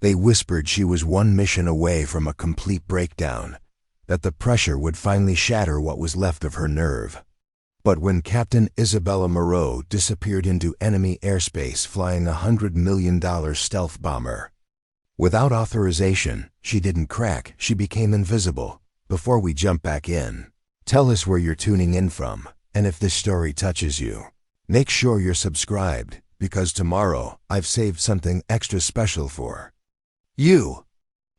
They whispered she was one mission away from a complete breakdown, that the pressure would finally shatter what was left of her nerve. But when Captain Isabella Moreau disappeared into enemy airspace flying a $100 million stealth bomber, without authorization, she didn't crack, she became invisible. Before we jump back in, tell us where you're tuning in from, and if this story touches you, make sure you're subscribed, because tomorrow I've saved something extra special for you.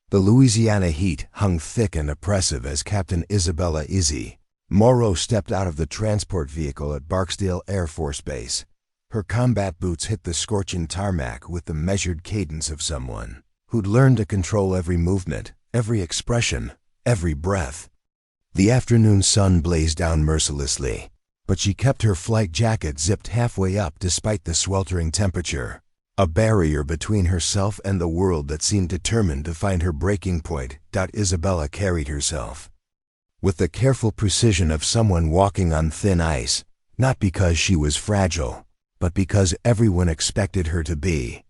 The Louisiana heat hung thick and oppressive as Captain Isabella Izzy Moreau stepped out of the transport vehicle at Barksdale Air Force Base. Her combat boots hit the scorching tarmac with the measured cadence of someone who'd learned to control every movement, every expression, every breath. The afternoon sun blazed down mercilessly, but she kept her flight jacket zipped halfway up despite the sweltering temperature, a barrier between herself and the world that seemed determined to find her breaking point. Isabella carried herself with the careful precision of someone walking on thin ice, not because she was fragile, but because everyone expected her to be.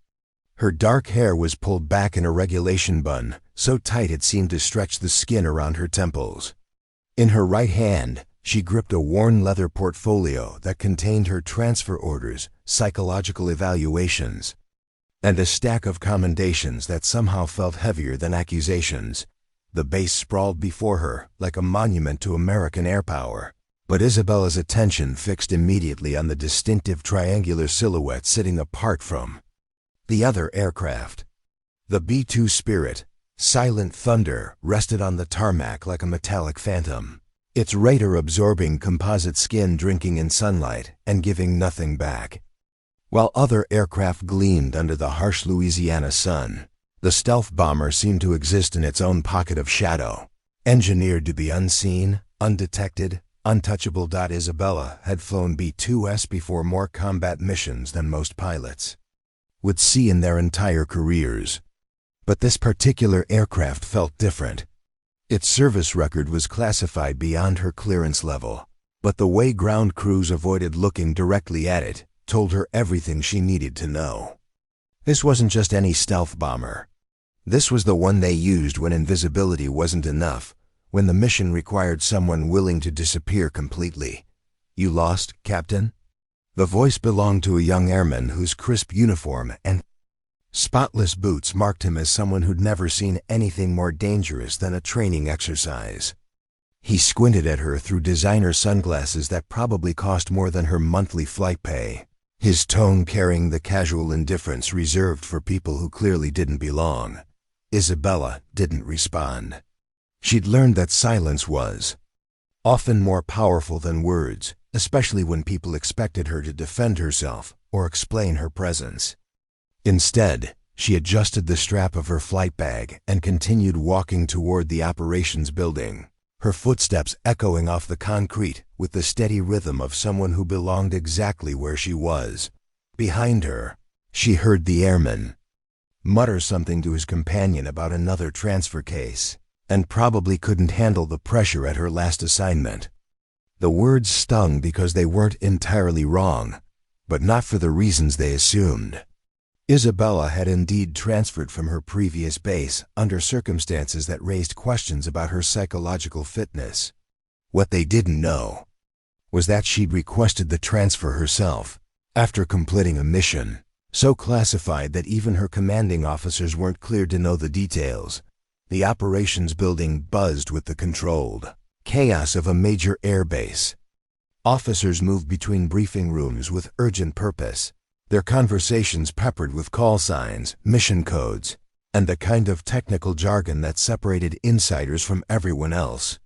Her dark hair was pulled back in a regulation bun, so tight it seemed to stretch the skin around her temples. In her right hand, she gripped a worn leather portfolio that contained her transfer orders, psychological evaluations, and a stack of commendations that somehow felt heavier than accusations. The base sprawled before her like a monument to American air power, but Isabella's attention fixed immediately on the distinctive triangular silhouette sitting apart from the other aircraft. The B-2 Spirit, Silent Thunder, rested on the tarmac like a metallic phantom, its radar-absorbing composite skin drinking in sunlight and giving nothing back. While other aircraft gleamed under the harsh Louisiana sun, the stealth bomber seemed to exist in its own pocket of shadow, engineered to be unseen, undetected, untouchable. Isabella had flown B-2s before more combat missions than most pilots would see in their entire careers. But this particular aircraft felt different. Its service record was classified beyond her clearance level, but the way ground crews avoided looking directly at it told her everything she needed to know. This wasn't just any stealth bomber. This was the one they used when invisibility wasn't enough, when the mission required someone willing to disappear completely. "You lost, Captain?" The voice belonged to a young airman whose crisp uniform and spotless boots marked him as someone who'd never seen anything more dangerous than a training exercise. He squinted at her through designer sunglasses that probably cost more than her monthly flight pay, his tone carrying the casual indifference reserved for people who clearly didn't belong. Isabella didn't respond. She'd learned that silence was often more powerful than words, especially when people expected her to defend herself or explain her presence. Instead, she adjusted the strap of her flight bag and continued walking toward the operations building, her footsteps echoing off the concrete with the steady rhythm of someone who belonged exactly where she was. Behind her, she heard the airman mutter something to his companion about another transfer case, and probably couldn't handle the pressure at her last assignment. The words stung because they weren't entirely wrong, but not for the reasons they assumed. Isabella had indeed transferred from her previous base under circumstances that raised questions about her psychological fitness. What they didn't know was that she'd requested the transfer herself, after completing a mission so classified that even her commanding officers weren't cleared to know the details. The operations building buzzed with the controlled chaos of a major air base. Officers moved between briefing rooms with urgent purpose, their conversations peppered with call signs, mission codes, and the kind of technical jargon that separated insiders from everyone else.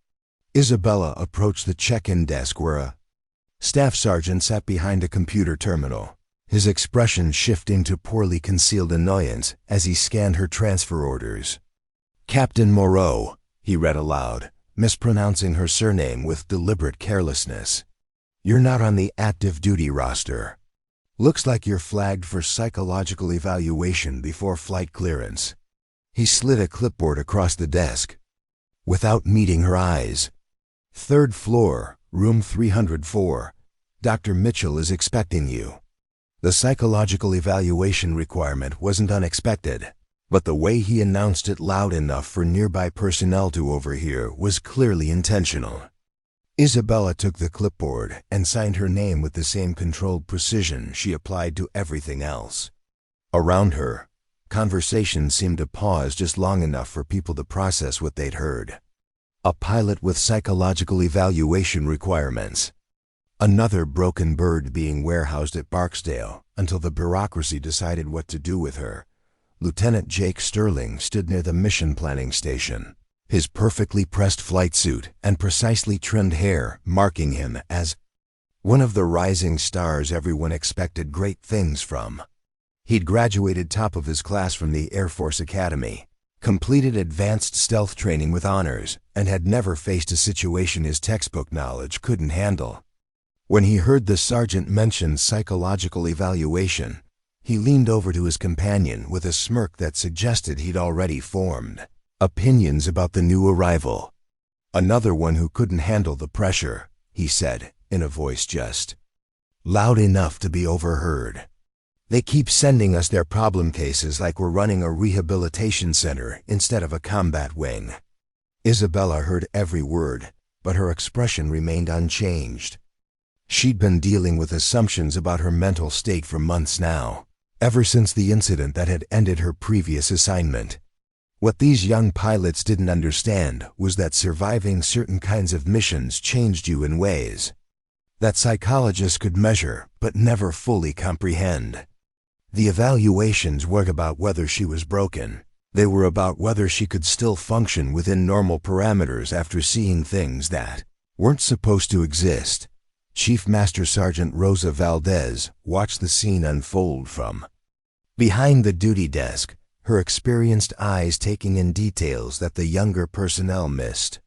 Isabella approached the check-in desk where a staff sergeant sat behind a computer terminal, his expression shifting to poorly concealed annoyance as he scanned her transfer orders. "Captain Moreau," he read aloud, mispronouncing her surname with deliberate carelessness. "You're not on the active duty roster. Looks like you're flagged for psychological evaluation before flight clearance." He slid a clipboard across the desk, without meeting her eyes. "Third floor, room 304. Dr. Mitchell is expecting you." The psychological evaluation requirement wasn't unexpected. But the way he announced it loud enough for nearby personnel to overhear was clearly intentional. Isabella took the clipboard and signed her name with the same controlled precision she applied to everything else. Around her, conversation seemed to pause just long enough for people to process what they'd heard. A pilot with psychological evaluation requirements. Another broken bird being warehoused at Barksdale until the bureaucracy decided what to do with her. Lieutenant Jake Sterling stood near the mission planning station, his perfectly pressed flight suit and precisely trimmed hair marking him as one of the rising stars everyone expected great things from. He'd graduated top of his class from the Air Force Academy, completed advanced stealth training with honors, and had never faced a situation his textbook knowledge couldn't handle. When he heard the sergeant mention psychological evaluation, he leaned over to his companion with a smirk that suggested he'd already formed opinions about the new arrival. Another one who couldn't handle the pressure, he said, in a voice just loud enough to be overheard. They keep sending us their problem cases like we're running a rehabilitation center instead of a combat wing. Isabella heard every word, but her expression remained unchanged. She'd been dealing with assumptions about her mental state for months now, ever since the incident that had ended her previous assignment. What these young pilots didn't understand was that surviving certain kinds of missions changed you in ways that psychologists could measure but never fully comprehend. The evaluations weren't about whether she was broken. They were about whether she could still function within normal parameters after seeing things that weren't supposed to exist. Chief Master Sergeant Rosa Valdez watched the scene unfold from behind the duty desk, her experienced eyes taking in details that the younger personnel missed.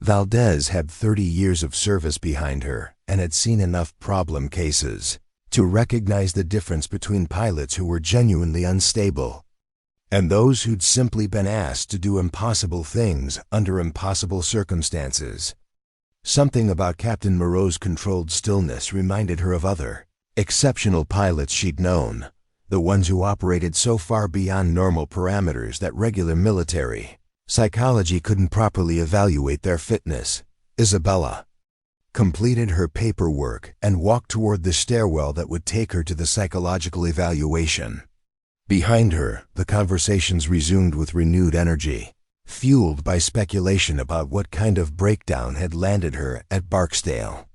Valdez had 30 years of service behind her and had seen enough problem cases to recognize the difference between pilots who were genuinely unstable and those who'd simply been asked to do impossible things under impossible circumstances. Something about Captain Moreau's controlled stillness reminded her of other exceptional pilots she'd known, the ones who operated so far beyond normal parameters that regular military psychology couldn't properly evaluate their fitness. Isabella completed her paperwork and walked toward the stairwell that would take her to the psychological evaluation. Behind her, the conversations resumed with renewed energy, fueled by speculation about what kind of breakdown had landed her at Barksdale.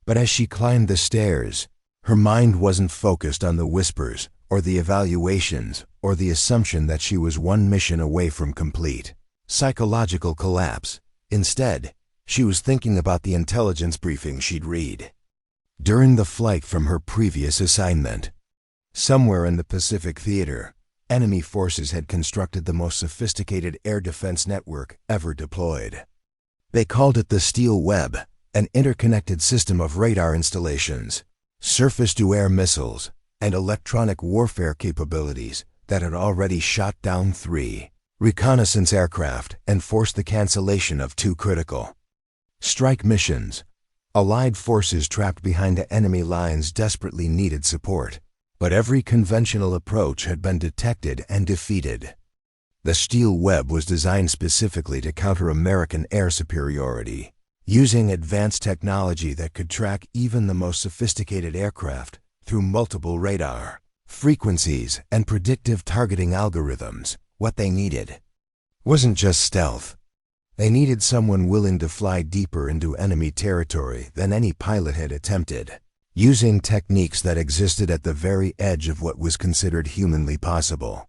But as she climbed the stairs, her mind wasn't focused on the whispers or the evaluations or the assumption that she was one mission away from complete psychological collapse. Instead, she was thinking about the intelligence briefing she'd read during the flight from her previous assignment. Somewhere in the Pacific Theater, enemy forces had constructed the most sophisticated air defense network ever deployed. They called it the Steel Web, an interconnected system of radar installations, surface-to-air missiles, and electronic warfare capabilities that had already shot down 3 reconnaissance aircraft and forced the cancellation of 2 critical strike missions. Allied forces trapped behind enemy lines desperately needed support, but every conventional approach had been detected and defeated. The Steel Web was designed specifically to counter American air superiority, using advanced technology that could track even the most sophisticated aircraft through multiple radar frequencies and predictive targeting algorithms. What they needed wasn't just stealth. They needed someone willing to fly deeper into enemy territory than any pilot had attempted, using techniques that existed at the very edge of what was considered humanly possible.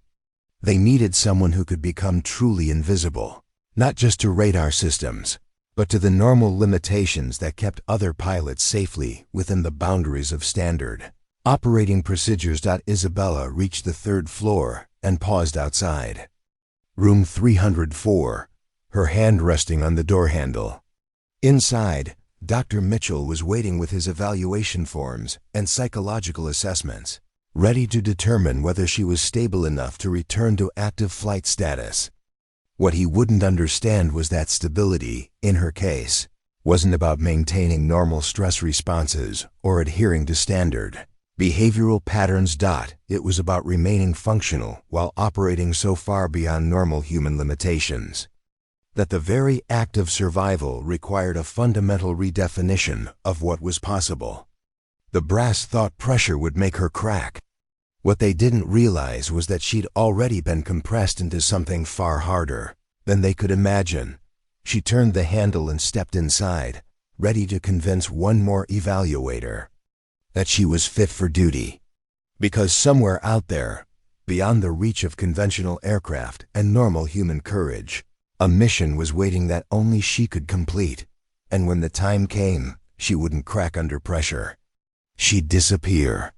They needed someone who could become truly invisible, not just to radar systems, but to the normal limitations that kept other pilots safely within the boundaries of standard operating procedures. Isabella reached the 3rd floor and paused outside. Room 304, her hand resting on the door handle. Inside, Dr. Mitchell was waiting with his evaluation forms and psychological assessments, ready to determine whether she was stable enough to return to active flight status. What he wouldn't understand was that stability, in her case, wasn't about maintaining normal stress responses or adhering to standard Behavioral patterns. It was about remaining functional while operating so far beyond normal human limitations that the very act of survival required a fundamental redefinition of what was possible. The brass thought pressure would make her crack. What they didn't realize was that she'd already been compressed into something far harder than they could imagine. She turned the handle and stepped inside, ready to convince one more evaluator that she was fit for duty. Because somewhere out there, beyond the reach of conventional aircraft and normal human courage, a mission was waiting that only she could complete. And when the time came, she wouldn't crack under pressure. She'd disappear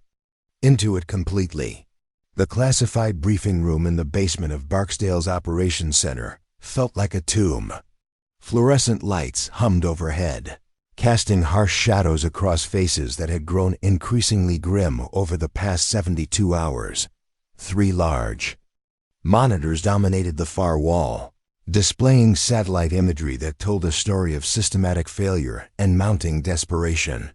into it completely. The classified briefing room in the basement of Barksdale's operations center felt like a tomb. Fluorescent lights hummed overhead, casting harsh shadows across faces that had grown increasingly grim over the past 72 hours. 3 large monitors dominated the far wall, displaying satellite imagery that told a story of systematic failure and mounting desperation.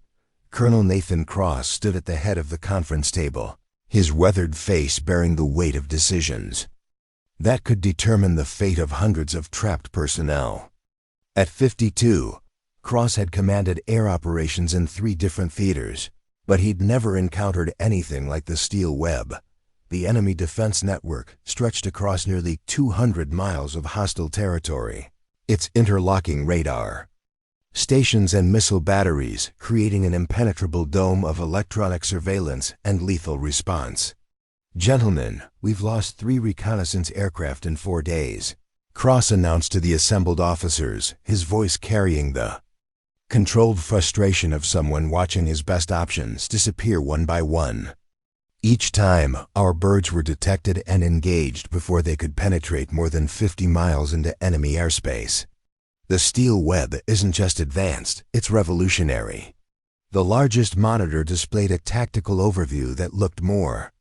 Colonel Nathan Cross stood at the head of the conference table, his weathered face bearing the weight of decisions that could determine the fate of hundreds of trapped personnel. At 52, Cross had commanded air operations in 3 different theaters, but he'd never encountered anything like the steel web. The enemy defense network stretched across nearly 200 miles of hostile territory, its interlocking radar stations and missile batteries creating an impenetrable dome of electronic surveillance and lethal response. "Gentlemen, we've lost 3 reconnaissance aircraft in 4 days," Cross announced to the assembled officers, his voice carrying the controlled frustration of someone watching his best options disappear one by one. "Each time, our birds were detected and engaged before they could penetrate more than 50 miles into enemy airspace. The steel web isn't just advanced, it's revolutionary." The largest monitor displayed a tactical overview that looked more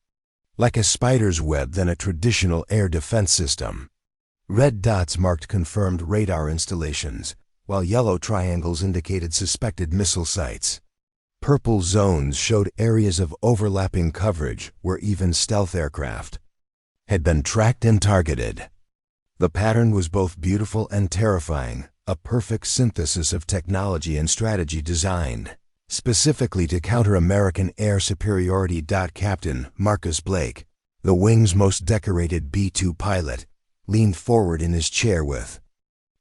like a spider's web than a traditional air defense system. Red dots marked confirmed radar installations, while yellow triangles indicated suspected missile sites. Purple zones showed areas of overlapping coverage where even stealth aircraft had been tracked and targeted. The pattern was both beautiful and terrifying, a perfect synthesis of technology and strategy designed specifically to counter American air superiority. Captain Marcus Blake, the wing's most decorated B-2 pilot, leaned forward in his chair with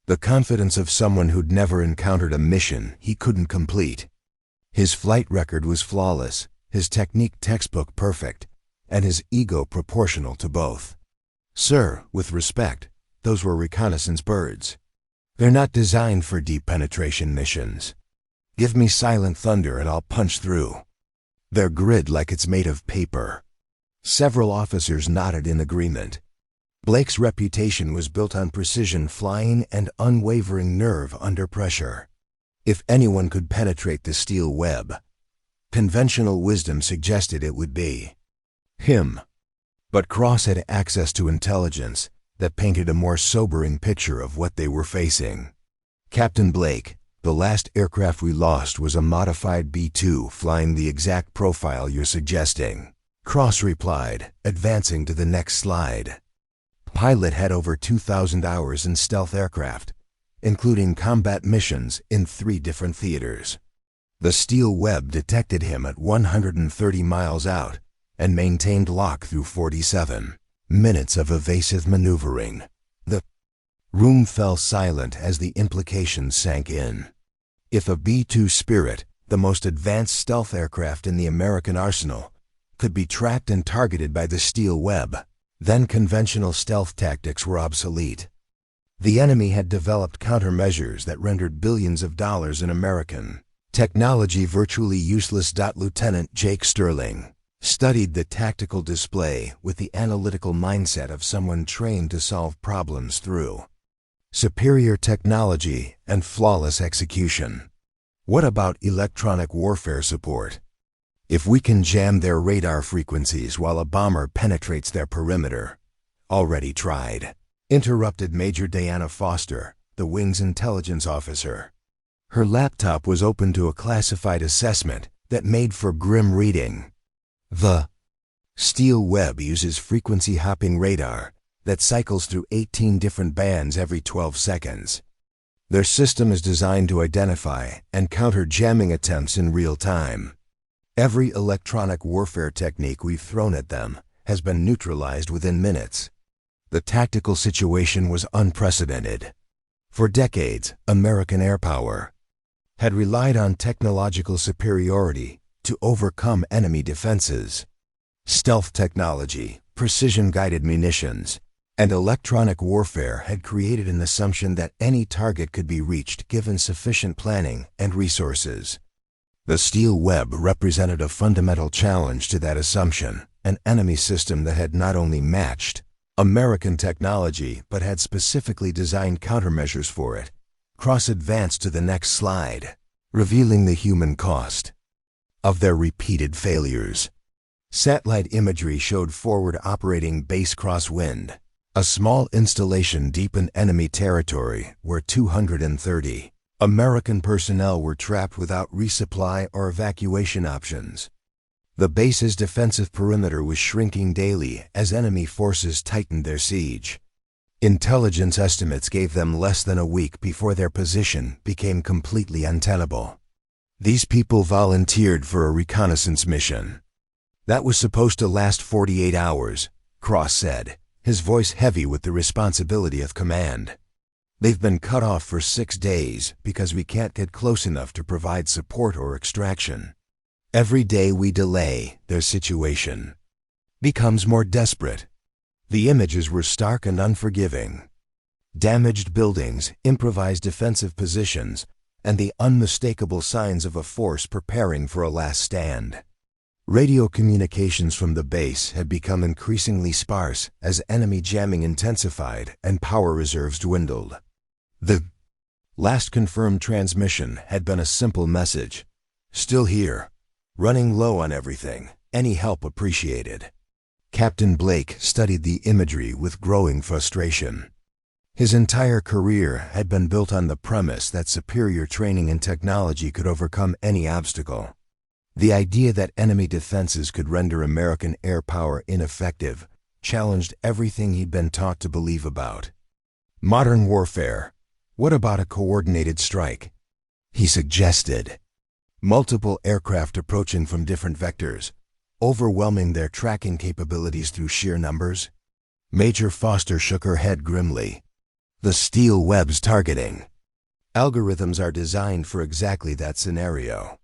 the confidence of someone who'd never encountered a mission he couldn't complete. His flight record was flawless, his technique textbook perfect, and his ego proportional to both. "Sir, with respect, those were reconnaissance birds. They're not designed for deep penetration missions. Give me silent thunder and I'll punch through. They're grid like it's made of paper." Several officers nodded in agreement. Blake's reputation was built on precision flying and unwavering nerve under pressure. If anyone could penetrate the steel web, conventional wisdom suggested it would be him. But Cross had access to intelligence that painted a more sobering picture of what they were facing. "Captain Blake, the last aircraft we lost was a modified B-2 flying the exact profile you're suggesting," Cross replied, advancing to the next slide. Pilot had over 2,000 hours in stealth aircraft, including combat missions in 3 different theaters. The steel web detected him at 130 miles out and maintained lock through 47 minutes of evasive maneuvering. The room fell silent as the implications sank in. If a B-2 Spirit, the most advanced stealth aircraft in the American arsenal, could be tracked and targeted by the steel web, then conventional stealth tactics were obsolete. The enemy had developed countermeasures that rendered billions of dollars in American technology virtually useless. Lieutenant Jake Sterling studied the tactical display with the analytical mindset of someone trained to solve problems through superior technology and flawless execution. "What about electronic warfare support? If we can jam their radar frequencies while a bomber penetrates their perimeter." "Already tried," interrupted Major Diana Foster, the wing's intelligence officer. Her laptop was open to a classified assessment that made for grim reading. The steel web uses frequency-hopping radar that cycles through 18 different bands every 12 seconds. Their system is designed to identify and counter jamming attempts in real time. Every electronic warfare technique we've thrown at them has been neutralized within minutes. The tactical situation was unprecedented. For decades, American air power had relied on technological superiority to overcome enemy defenses. Stealth technology, precision-guided munitions, and electronic warfare had created an assumption that any target could be reached given sufficient planning and resources. The steel web represented a fundamental challenge to that assumption, an enemy system that had not only matched American technology but had specifically designed countermeasures for it. Cross advanced to the next slide, revealing the human cost of their repeated failures. Satellite imagery showed forward operating base Crosswind, a small installation deep in enemy territory where 230 American personnel were trapped without resupply or evacuation options. The base's defensive perimeter was shrinking daily as enemy forces tightened their siege. Intelligence estimates gave them less than a week before their position became completely untenable. These people volunteered for a reconnaissance mission that was supposed to last 48 hours, Cross said, his voice heavy with the responsibility of command. They've been cut off for 6 days because we can't get close enough to provide support or extraction. Every day we delay, their situation becomes more desperate. The images were stark and unforgiving. Damaged buildings, improvised defensive positions, and the unmistakable signs of a force preparing for a last stand. Radio communications from the base had become increasingly sparse as enemy jamming intensified and power reserves dwindled. The last confirmed transmission had been a simple message: "Still here. Running low on everything. Any help appreciated." Captain Blake studied the imagery with growing frustration. His entire career had been built on the premise that superior training and technology could overcome any obstacle. The idea that enemy defenses could render American air power ineffective challenged everything he'd been taught to believe about. Modern warfare. What about a coordinated strike? He suggested. Multiple aircraft approaching from different vectors, overwhelming their tracking capabilities through sheer numbers. Major Foster shook her head grimly. The steel web's targeting algorithms are designed for exactly that scenario.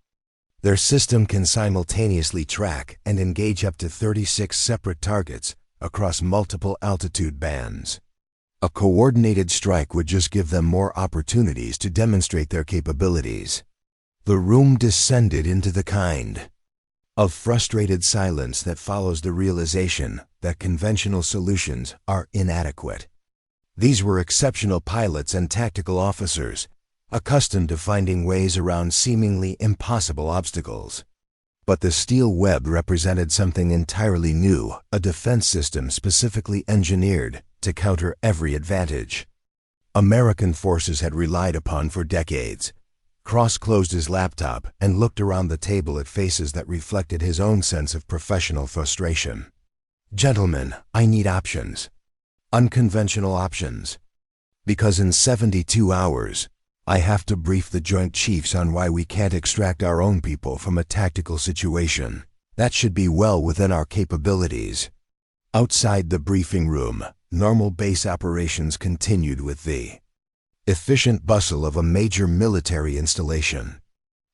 Their system can simultaneously track and engage up to 36 separate targets across multiple altitude bands. A coordinated strike would just give them more opportunities to demonstrate their capabilities. The room descended into the kind of frustrated silence that follows the realization that conventional solutions are inadequate. These were exceptional pilots and tactical officers, accustomed to finding ways around seemingly impossible obstacles. But the steel web represented something entirely new, a defense system specifically engineered to counter every advantage American forces had relied upon for decades. Cross closed his laptop and looked around the table at faces that reflected his own sense of professional frustration. "Gentlemen, I need options. Unconventional options. Because in 72 hours, I have to brief the Joint Chiefs on why we can't extract our own people from a tactical situation. That should be well within our capabilities." Outside the briefing room, normal base operations continued with the efficient bustle of a major military installation.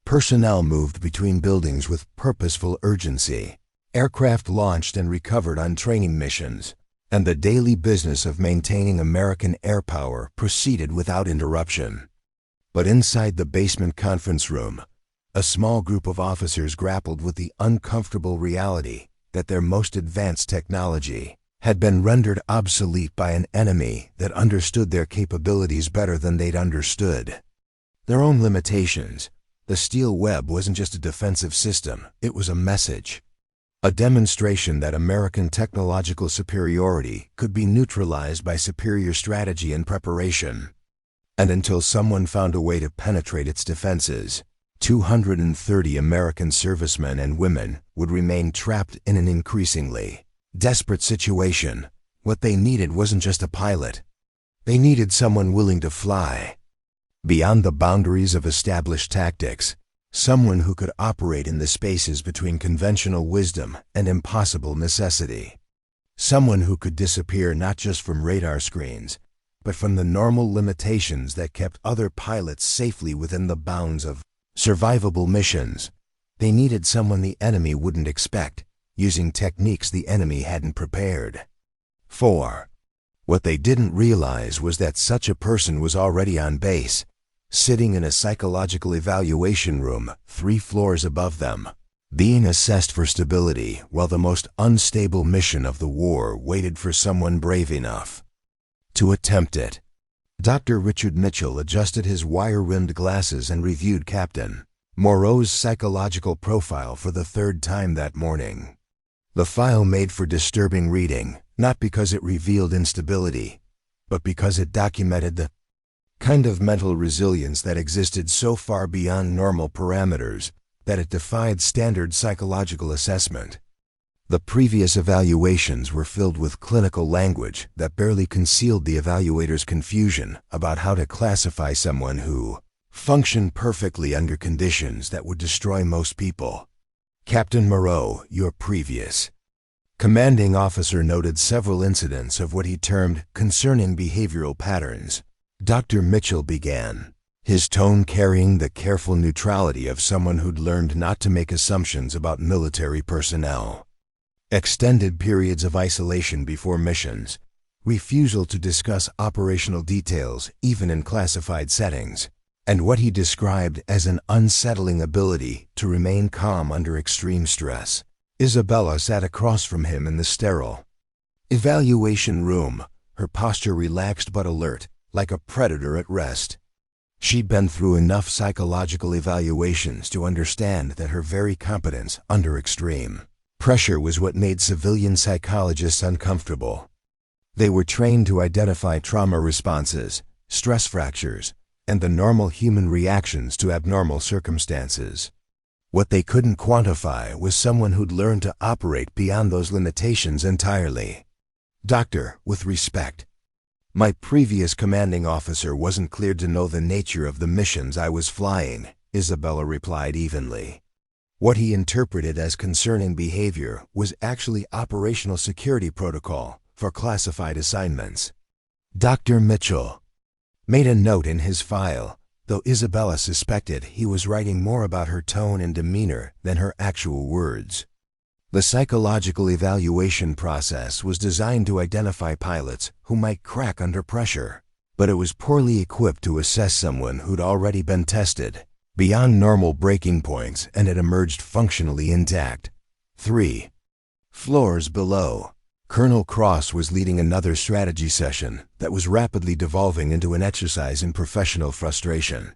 Personnel moved between buildings with purposeful urgency. Aircraft launched and recovered on training missions, and the daily business of maintaining American air power proceeded without interruption. But inside the basement conference room, a small group of officers grappled with the uncomfortable reality that their most advanced technology had been rendered obsolete by an enemy that understood their capabilities better than they'd understood their own limitations. The steel web wasn't just a defensive system, it was a message. A demonstration that American technological superiority could be neutralized by superior strategy and preparation. And until someone found a way to penetrate its defenses, 230 American servicemen and women would remain trapped in an increasingly desperate situation. What they needed wasn't just a pilot. They needed someone willing to fly beyond the boundaries of established tactics, someone who could operate in the spaces between conventional wisdom and impossible necessity. Someone who could disappear not just from radar screens, but from the normal limitations that kept other pilots safely within the bounds of survivable missions. They needed someone the enemy wouldn't expect, using techniques the enemy hadn't prepared. 4. What they didn't realize was that such a person was already on base, sitting in a psychological evaluation room 3 floors above them, being assessed for stability while the most unstable mission of the war waited for someone brave enough to attempt it. Dr. Richard Mitchell adjusted his wire-rimmed glasses and reviewed Captain Moreau's psychological profile for the 3rd time that morning. The file made for disturbing reading, not because it revealed instability, but because it documented the kind of mental resilience that existed so far beyond normal parameters that it defied standard psychological assessment. The previous evaluations were filled with clinical language that barely concealed the evaluator's confusion about how to classify someone who functioned perfectly under conditions that would destroy most people. Captain Moreau, your previous commanding officer, noted several incidents of what he termed concerning behavioral patterns. Dr. Mitchell began, his tone carrying the careful neutrality of someone who'd learned not to make assumptions about military personnel. Extended periods of isolation before missions, refusal to discuss operational details even in classified settings, and what he described as an unsettling ability to remain calm under extreme stress. Isabella sat across from him in the sterile evaluation room, her posture relaxed but alert, like a predator at rest. She'd been through enough psychological evaluations to understand that her very competence under extreme pressure was what made civilian psychologists uncomfortable. They were trained to identify trauma responses, stress fractures, and the normal human reactions to abnormal circumstances. What they couldn't quantify was someone who'd learned to operate beyond those limitations entirely. Doctor, with respect, my previous commanding officer wasn't cleared to know the nature of the missions I was flying, Isabella replied evenly. What he interpreted as concerning behavior was actually operational security protocol for classified assignments. Dr. Mitchell made a note in his file, though Isabella suspected he was writing more about her tone and demeanor than her actual words. The psychological evaluation process was designed to identify pilots who might crack under pressure, but it was poorly equipped to assess someone who'd already been tested beyond normal breaking points and had emerged functionally intact. 3 floors below, Colonel Cross was leading another strategy session that was rapidly devolving into an exercise in professional frustration.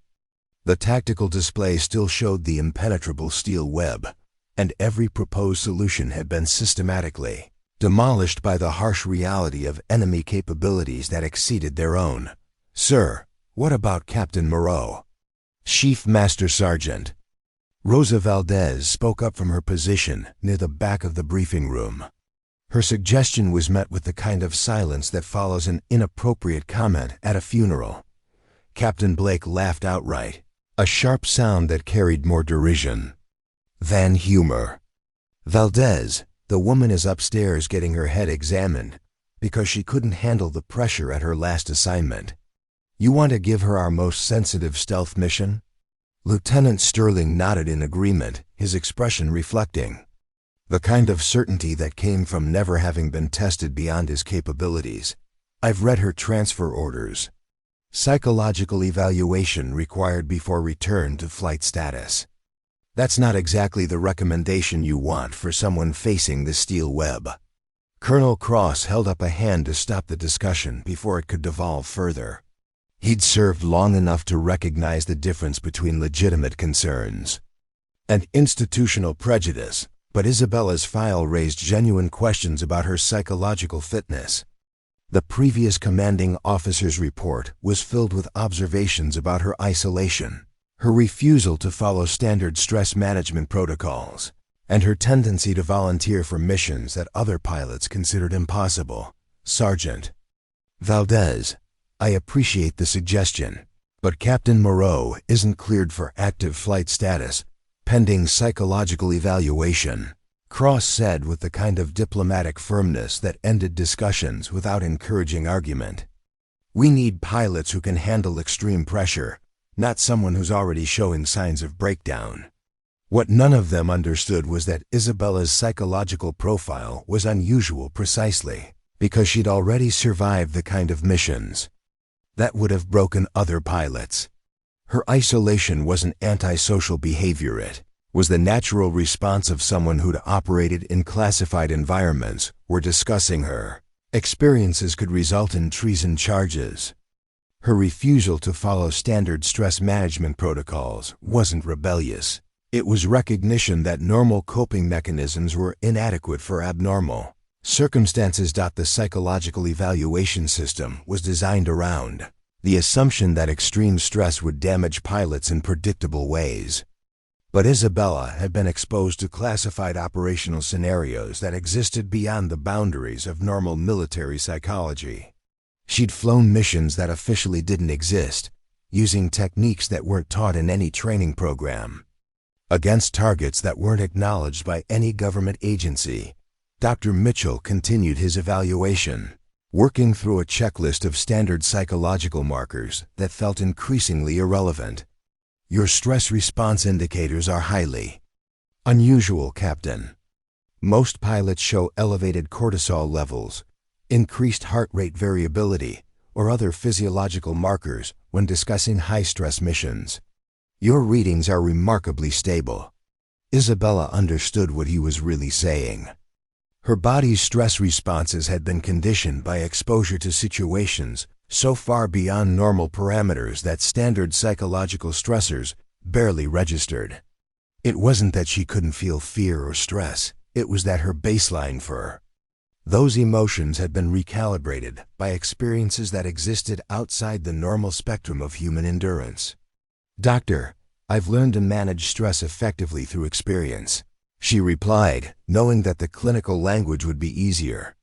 The tactical display still showed the impenetrable steel web, and every proposed solution had been systematically demolished by the harsh reality of enemy capabilities that exceeded their own. Sir, what about Captain Moreau? Chief Master Sergeant Rosa Valdez spoke up from her position near the back of the briefing room. Her suggestion was met with the kind of silence that follows an inappropriate comment at a funeral. Captain Blake laughed outright, a sharp sound that carried more derision than humor. Valdez, the woman is upstairs getting her head examined because she couldn't handle the pressure at her last assignment. You want to give her our most sensitive stealth mission? Lieutenant Sterling nodded in agreement, his expression reflecting the kind of certainty that came from never having been tested beyond his capabilities. I've read her transfer orders. Psychological evaluation required before return to flight status. That's not exactly the recommendation you want for someone facing the steel web. Colonel Cross held up a hand to stop the discussion before it could devolve further. He'd served long enough to recognize the difference between legitimate concerns and institutional prejudice, but Isabella's file raised genuine questions about her psychological fitness. The previous commanding officer's report was filled with observations about her isolation, Her refusal to follow standard stress management protocols, and her tendency to volunteer for missions that other pilots considered impossible. Sergeant Valdez, I appreciate the suggestion, but Captain Moreau isn't cleared for active flight status, pending psychological evaluation, Cross said with the kind of diplomatic firmness that ended discussions without encouraging argument. We need pilots who can handle extreme pressure, not someone who's already showing signs of breakdown. What none of them understood was that Isabella's psychological profile was unusual precisely because she'd already survived the kind of missions that would have broken other pilots. Her isolation wasn't antisocial behavior, it was the natural response of someone who'd operated in classified environments where discussing her experiences could result in treason charges. Her refusal to follow standard stress management protocols wasn't rebellious. It was recognition that normal coping mechanisms were inadequate for abnormal circumstances. The psychological evaluation system was designed around the assumption that extreme stress would damage pilots in predictable ways. But Isabella had been exposed to classified operational scenarios that existed beyond the boundaries of normal military psychology. She'd flown missions that officially didn't exist, using techniques that weren't taught in any training program, against targets that weren't acknowledged by any government agency. Dr. Mitchell continued his evaluation, working through a checklist of standard psychological markers that felt increasingly irrelevant. Your stress response indicators are highly unusual, Captain. Most pilots show elevated cortisol levels, increased heart rate variability, or other physiological markers when discussing high-stress missions. Your readings are remarkably stable. Isabella understood what he was really saying. Her body's stress responses had been conditioned by exposure to situations so far beyond normal parameters that standard psychological stressors barely registered. It wasn't that she couldn't feel fear or stress, it was that her baseline for those emotions had been recalibrated by experiences that existed outside the normal spectrum of human endurance. Doctor, I've learned to manage stress effectively through experience, she replied, knowing that the clinical language would be easier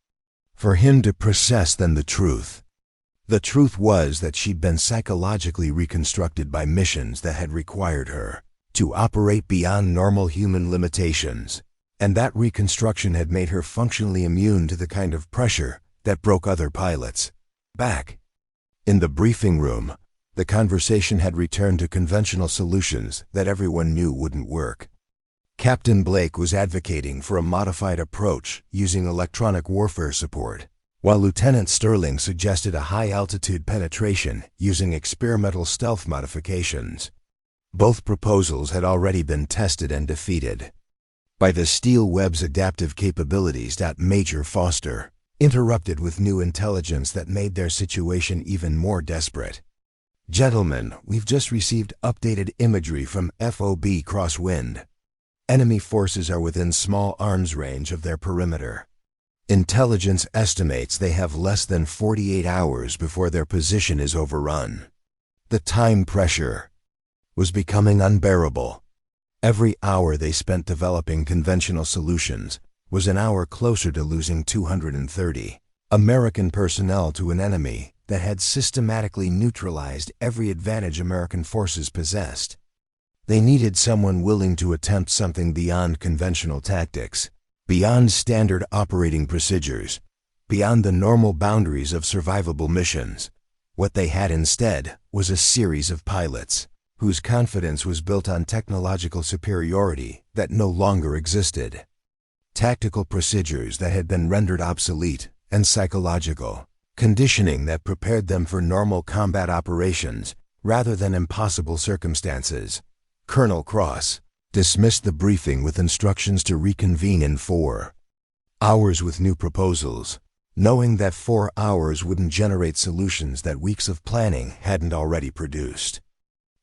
for him to process than the truth. The truth was that she'd been psychologically reconstructed by missions that had required her to operate beyond normal human limitations, and that reconstruction had made her functionally immune to the kind of pressure that broke other pilots. Back in the briefing room, the conversation had returned to conventional solutions that everyone knew wouldn't work. Captain Blake was advocating for a modified approach using electronic warfare support, while Lieutenant Sterling suggested a high-altitude penetration using experimental stealth modifications. Both proposals had already been tested and defeated by the steel web's adaptive capabilities. Major Foster interrupted with new intelligence that made their situation even more desperate. Gentlemen, we've just received updated imagery from FOB Crosswind. Enemy forces are within small arms range of their perimeter. Intelligence estimates they have less than 48 hours before their position is overrun. The time pressure was becoming unbearable. Every hour they spent developing conventional solutions was an hour closer to losing 230 American personnel to an enemy that had systematically neutralized every advantage American forces possessed. They needed someone willing to attempt something beyond conventional tactics, beyond standard operating procedures, beyond the normal boundaries of survivable missions. What they had instead was a series of pilots whose confidence was built on technological superiority that no longer existed, tactical procedures that had been rendered obsolete, and psychological conditioning that prepared them for normal combat operations rather than impossible circumstances. Colonel Cross dismissed the briefing with instructions to reconvene in 4 hours with new proposals, knowing that 4 hours wouldn't generate solutions that weeks of planning hadn't already produced.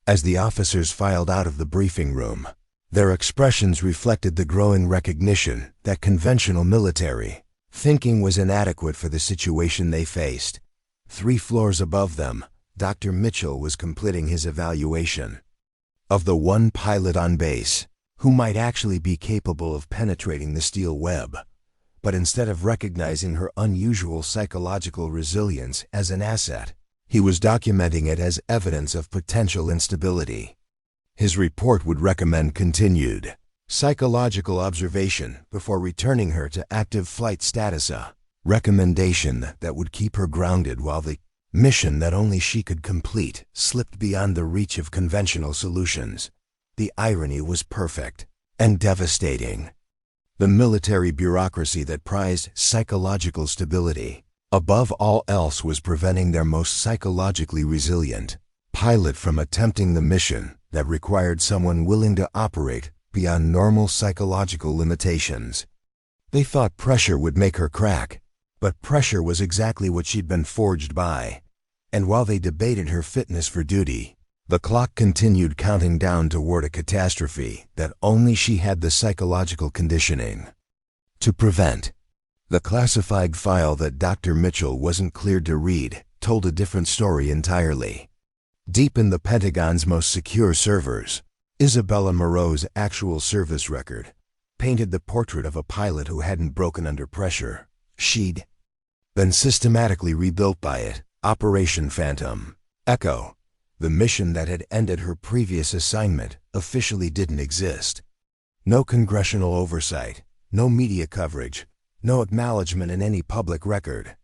As the officers filed out of the briefing room, their expressions reflected the growing recognition that conventional military thinking was inadequate for the situation they faced. 3 floors above them, Dr. Mitchell was completing his evaluation. of the one pilot on base who might actually be capable of penetrating the steel web. But instead of recognizing her unusual psychological resilience as an asset, he was documenting it as evidence of potential instability. His report would recommend continued psychological observation before returning her to active flight status, a recommendation that would keep her grounded while the mission that only she could complete slipped beyond the reach of conventional solutions. The irony was perfect and devastating. The military bureaucracy that prized psychological stability above all else was preventing their most psychologically resilient pilot from attempting the mission that required someone willing to operate beyond normal psychological limitations. They thought pressure would make her crack, but pressure was exactly what she'd been forged by. And while they debated her fitness for duty, the clock continued counting down toward a catastrophe that only she had the psychological conditioning to prevent. The classified file that Dr. Mitchell wasn't cleared to read told a different story entirely. Deep in the Pentagon's most secure servers, Isabella Moreau's actual service record painted the portrait of a pilot who hadn't broken under pressure. She'd been systematically rebuilt by it. Operation Phantom Echo, the mission that had ended her previous assignment, officially didn't exist. No congressional oversight, no media coverage, no acknowledgement in any public record.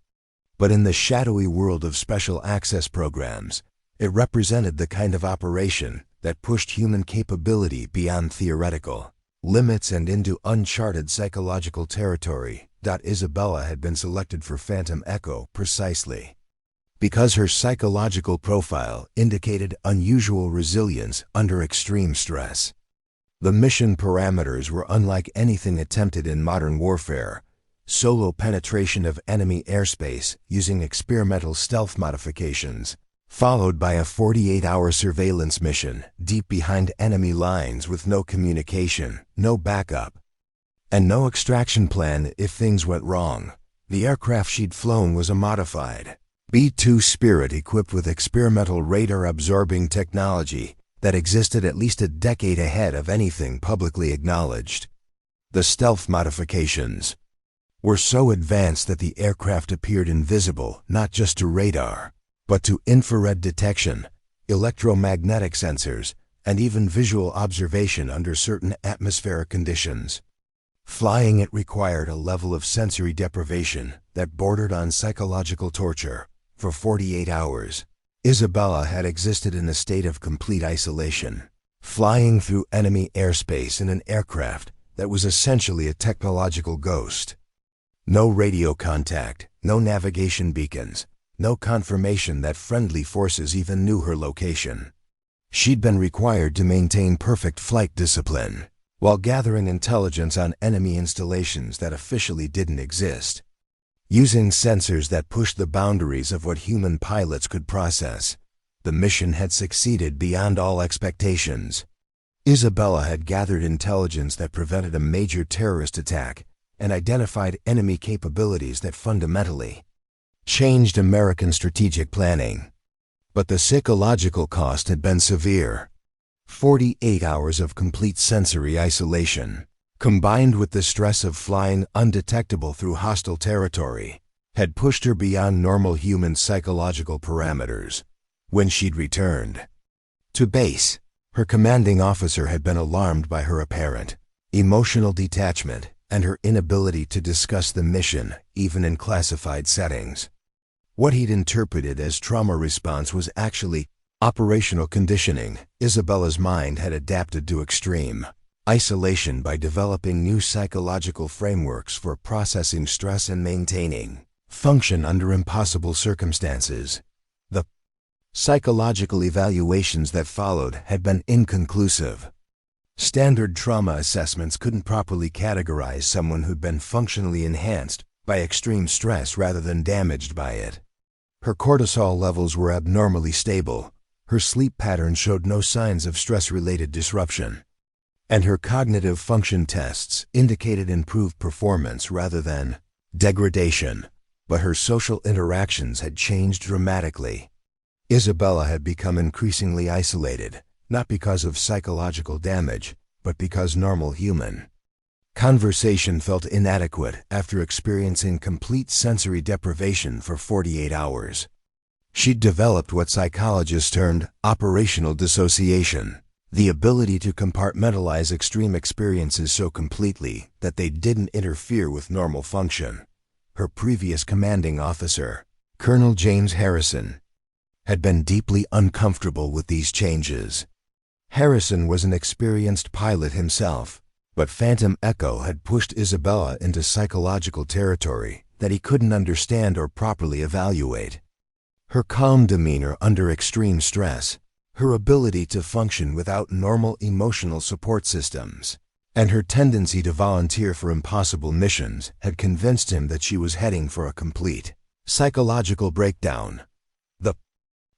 But in the shadowy world of special access programs, it represented the kind of operation that pushed human capability beyond theoretical limits and into uncharted psychological territory. Isabella had been selected for Phantom Echo precisely because her psychological profile indicated unusual resilience under extreme stress. The mission parameters were unlike anything attempted in modern warfare: solo penetration of enemy airspace using experimental stealth modifications, followed by a 48-hour surveillance mission deep behind enemy lines with no communication, no backup, and no extraction plan if things went wrong. The aircraft she'd flown was a modified B-2 Spirit equipped with experimental radar-absorbing technology that existed at least a decade ahead of anything publicly acknowledged. The stealth modifications were so advanced that the aircraft appeared invisible not just to radar, but to infrared detection, electromagnetic sensors, and even visual observation under certain atmospheric conditions. Flying it required a level of sensory deprivation that bordered on psychological torture. For 48 hours, Isabella had existed in a state of complete isolation, flying through enemy airspace in an aircraft that was essentially a technological ghost. No radio contact, no navigation beacons, no confirmation that friendly forces even knew her location. She'd been required to maintain perfect flight discipline while gathering intelligence on enemy installations that officially didn't exist. Using sensors that pushed the boundaries of what human pilots could process, the mission had succeeded beyond all expectations. Isabella had gathered intelligence that prevented a major terrorist attack and identified enemy capabilities that fundamentally changed American strategic planning. But the psychological cost had been severe. 48 hours of complete sensory isolation, combined with the stress of flying undetectable through hostile territory, had pushed her beyond normal human psychological parameters. When she'd returned to base, her commanding officer had been alarmed by her apparent emotional detachment and her inability to discuss the mission, even in classified settings. What he'd interpreted as trauma response was actually operational conditioning. Isabella's mind had adapted to extreme isolation by developing new psychological frameworks for processing stress and maintaining function under impossible circumstances. The psychological evaluations that followed had been inconclusive. Standard trauma assessments couldn't properly categorize someone who'd been functionally enhanced by extreme stress rather than damaged by it. Her cortisol levels were abnormally stable, her sleep pattern showed no signs of stress-related disruption, and her cognitive function tests indicated improved performance rather than degradation. But her social interactions had changed dramatically. Isabella had become increasingly isolated, not because of psychological damage, but because normal human conversation felt inadequate after experiencing complete sensory deprivation for 48 hours. She'd developed what psychologists termed operational dissociation, the ability to compartmentalize extreme experiences so completely that they didn't interfere with normal function. Her previous commanding officer, Colonel James Harrison, had been deeply uncomfortable with these changes. Harrison was an experienced pilot himself, but Phantom Echo had pushed Isabella into psychological territory that he couldn't understand or properly evaluate. Her calm demeanor under extreme stress, her ability to function without normal emotional support systems, and her tendency to volunteer for impossible missions had convinced him that she was heading for a complete psychological breakdown. The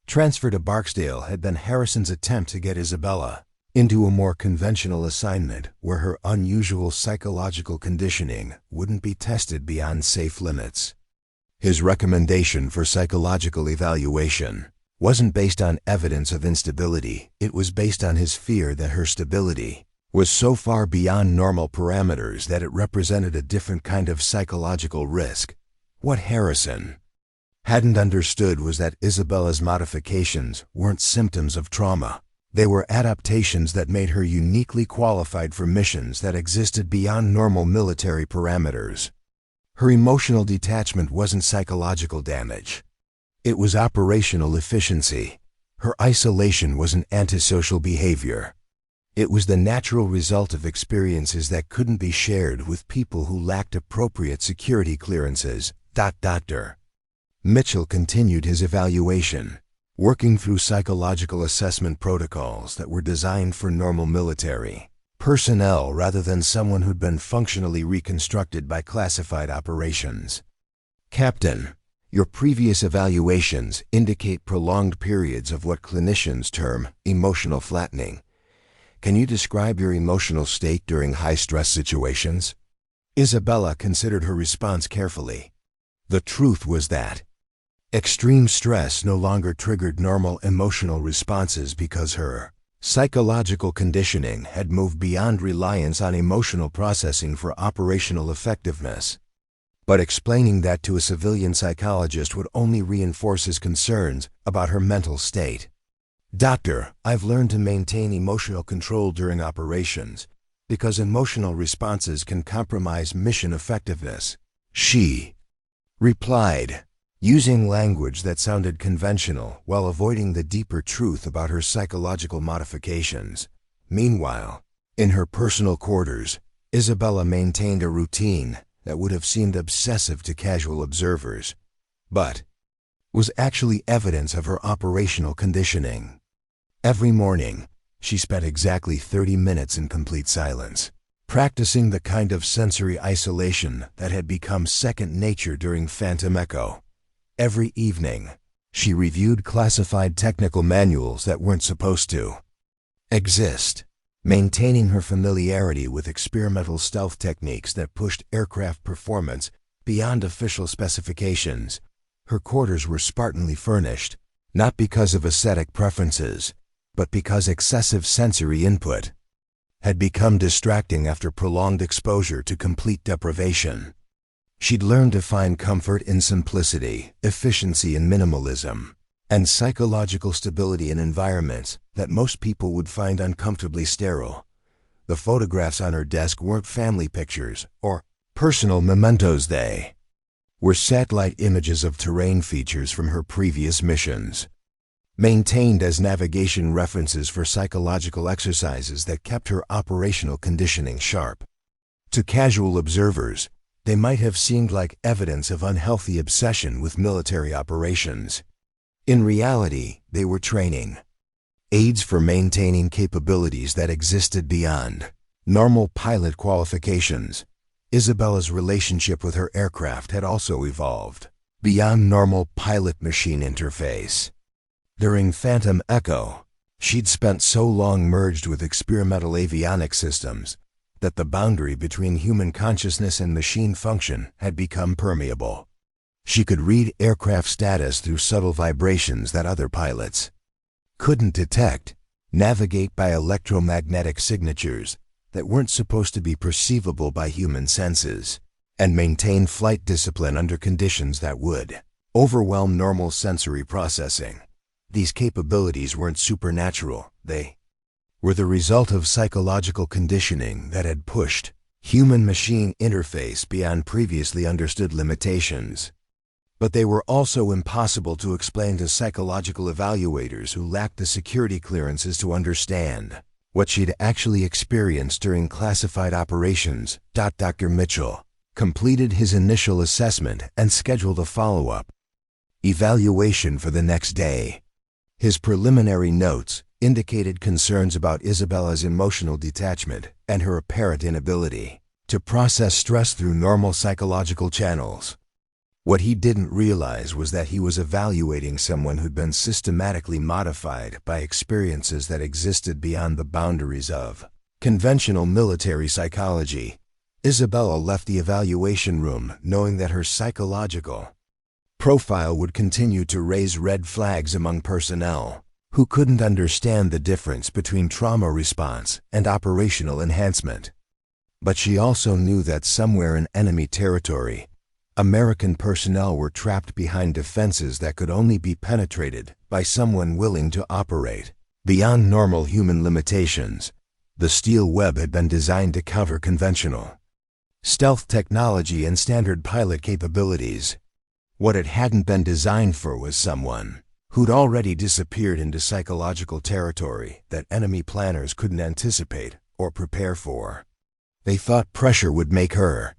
transfer to Barksdale had been Harrison's attempt to get Isabella into a more conventional assignment where her unusual psychological conditioning wouldn't be tested beyond safe limits. His recommendation for psychological evaluation wasn't based on evidence of instability, it was based on his fear that her stability was so far beyond normal parameters that it represented a different kind of psychological risk. What Harrison hadn't understood was that Isabella's modifications weren't symptoms of trauma. They were adaptations that made her uniquely qualified for missions that existed beyond normal military parameters. Her emotional detachment wasn't psychological damage. It was operational efficiency. Her isolation was an antisocial behavior. It was the natural result of experiences that couldn't be shared with people who lacked appropriate security clearances. Dr. Mitchell continued his evaluation, working through psychological assessment protocols that were designed for normal military personnel rather than someone who'd been functionally reconstructed by classified operations. Captain, your previous evaluations indicate prolonged periods of what clinicians term emotional flattening. Can you describe your emotional state during high-stress situations? Isabella considered her response carefully. The truth was that extreme stress no longer triggered normal emotional responses because her psychological conditioning had moved beyond reliance on emotional processing for operational effectiveness. But explaining that to a civilian psychologist would only reinforce his concerns about her mental state. Doctor, I've learned to maintain emotional control during operations because emotional responses can compromise mission effectiveness, she replied, using language that sounded conventional while avoiding the deeper truth about her psychological modifications. Meanwhile, in her personal quarters, Isabella maintained a routine that would have seemed obsessive to casual observers, but was actually evidence of her operational conditioning. Every morning, she spent exactly 30 minutes in complete silence, practicing the kind of sensory isolation that had become second nature during Phantom Echo. Every evening, she reviewed classified technical manuals that weren't supposed to exist, maintaining her familiarity with experimental stealth techniques that pushed aircraft performance beyond official specifications. Her quarters were spartanly furnished, not because of aesthetic preferences, but because excessive sensory input had become distracting after prolonged exposure to complete deprivation. She'd learned to find comfort in simplicity, efficiency in minimalism, and psychological stability in environments that most people would find uncomfortably sterile. The photographs on her desk weren't family pictures or personal mementos. They were satellite images of terrain features from her previous missions, maintained as navigation references for psychological exercises that kept her operational conditioning sharp. To casual observers, they might have seemed like evidence of unhealthy obsession with military operations. In reality, they were training aids for maintaining capabilities that existed beyond normal pilot qualifications. Isabella's relationship with her aircraft had also evolved beyond normal pilot-machine interface. During Phantom Echo, she'd spent so long merged with experimental avionics systems that the boundary between human consciousness and machine function had become permeable. She could read aircraft status through subtle vibrations that other pilots couldn't detect, navigate by electromagnetic signatures that weren't supposed to be perceivable by human senses, and maintain flight discipline under conditions that would overwhelm normal sensory processing. These capabilities weren't supernatural, they were the result of psychological conditioning that had pushed human-machine interface beyond previously understood limitations. But they were also impossible to explain to psychological evaluators who lacked the security clearances to understand what she'd actually experienced during classified operations. Dr. Mitchell completed his initial assessment and scheduled a follow-up evaluation for the next day. His preliminary notes indicated concerns about Isabella's emotional detachment and her apparent inability to process stress through normal psychological channels. What he didn't realize was that he was evaluating someone who'd been systematically modified by experiences that existed beyond the boundaries of conventional military psychology. Isabella left the evaluation room knowing that her psychological profile would continue to raise red flags among personnel who couldn't understand the difference between trauma response and operational enhancement. But she also knew that somewhere in enemy territory, American personnel were trapped behind defenses that could only be penetrated by someone willing to operate beyond normal human limitations. The steel web had been designed to cover conventional stealth technology and standard pilot capabilities. What it hadn't been designed for was someone who'd already disappeared into psychological territory that enemy planners couldn't anticipate or prepare for. They thought pressure would make her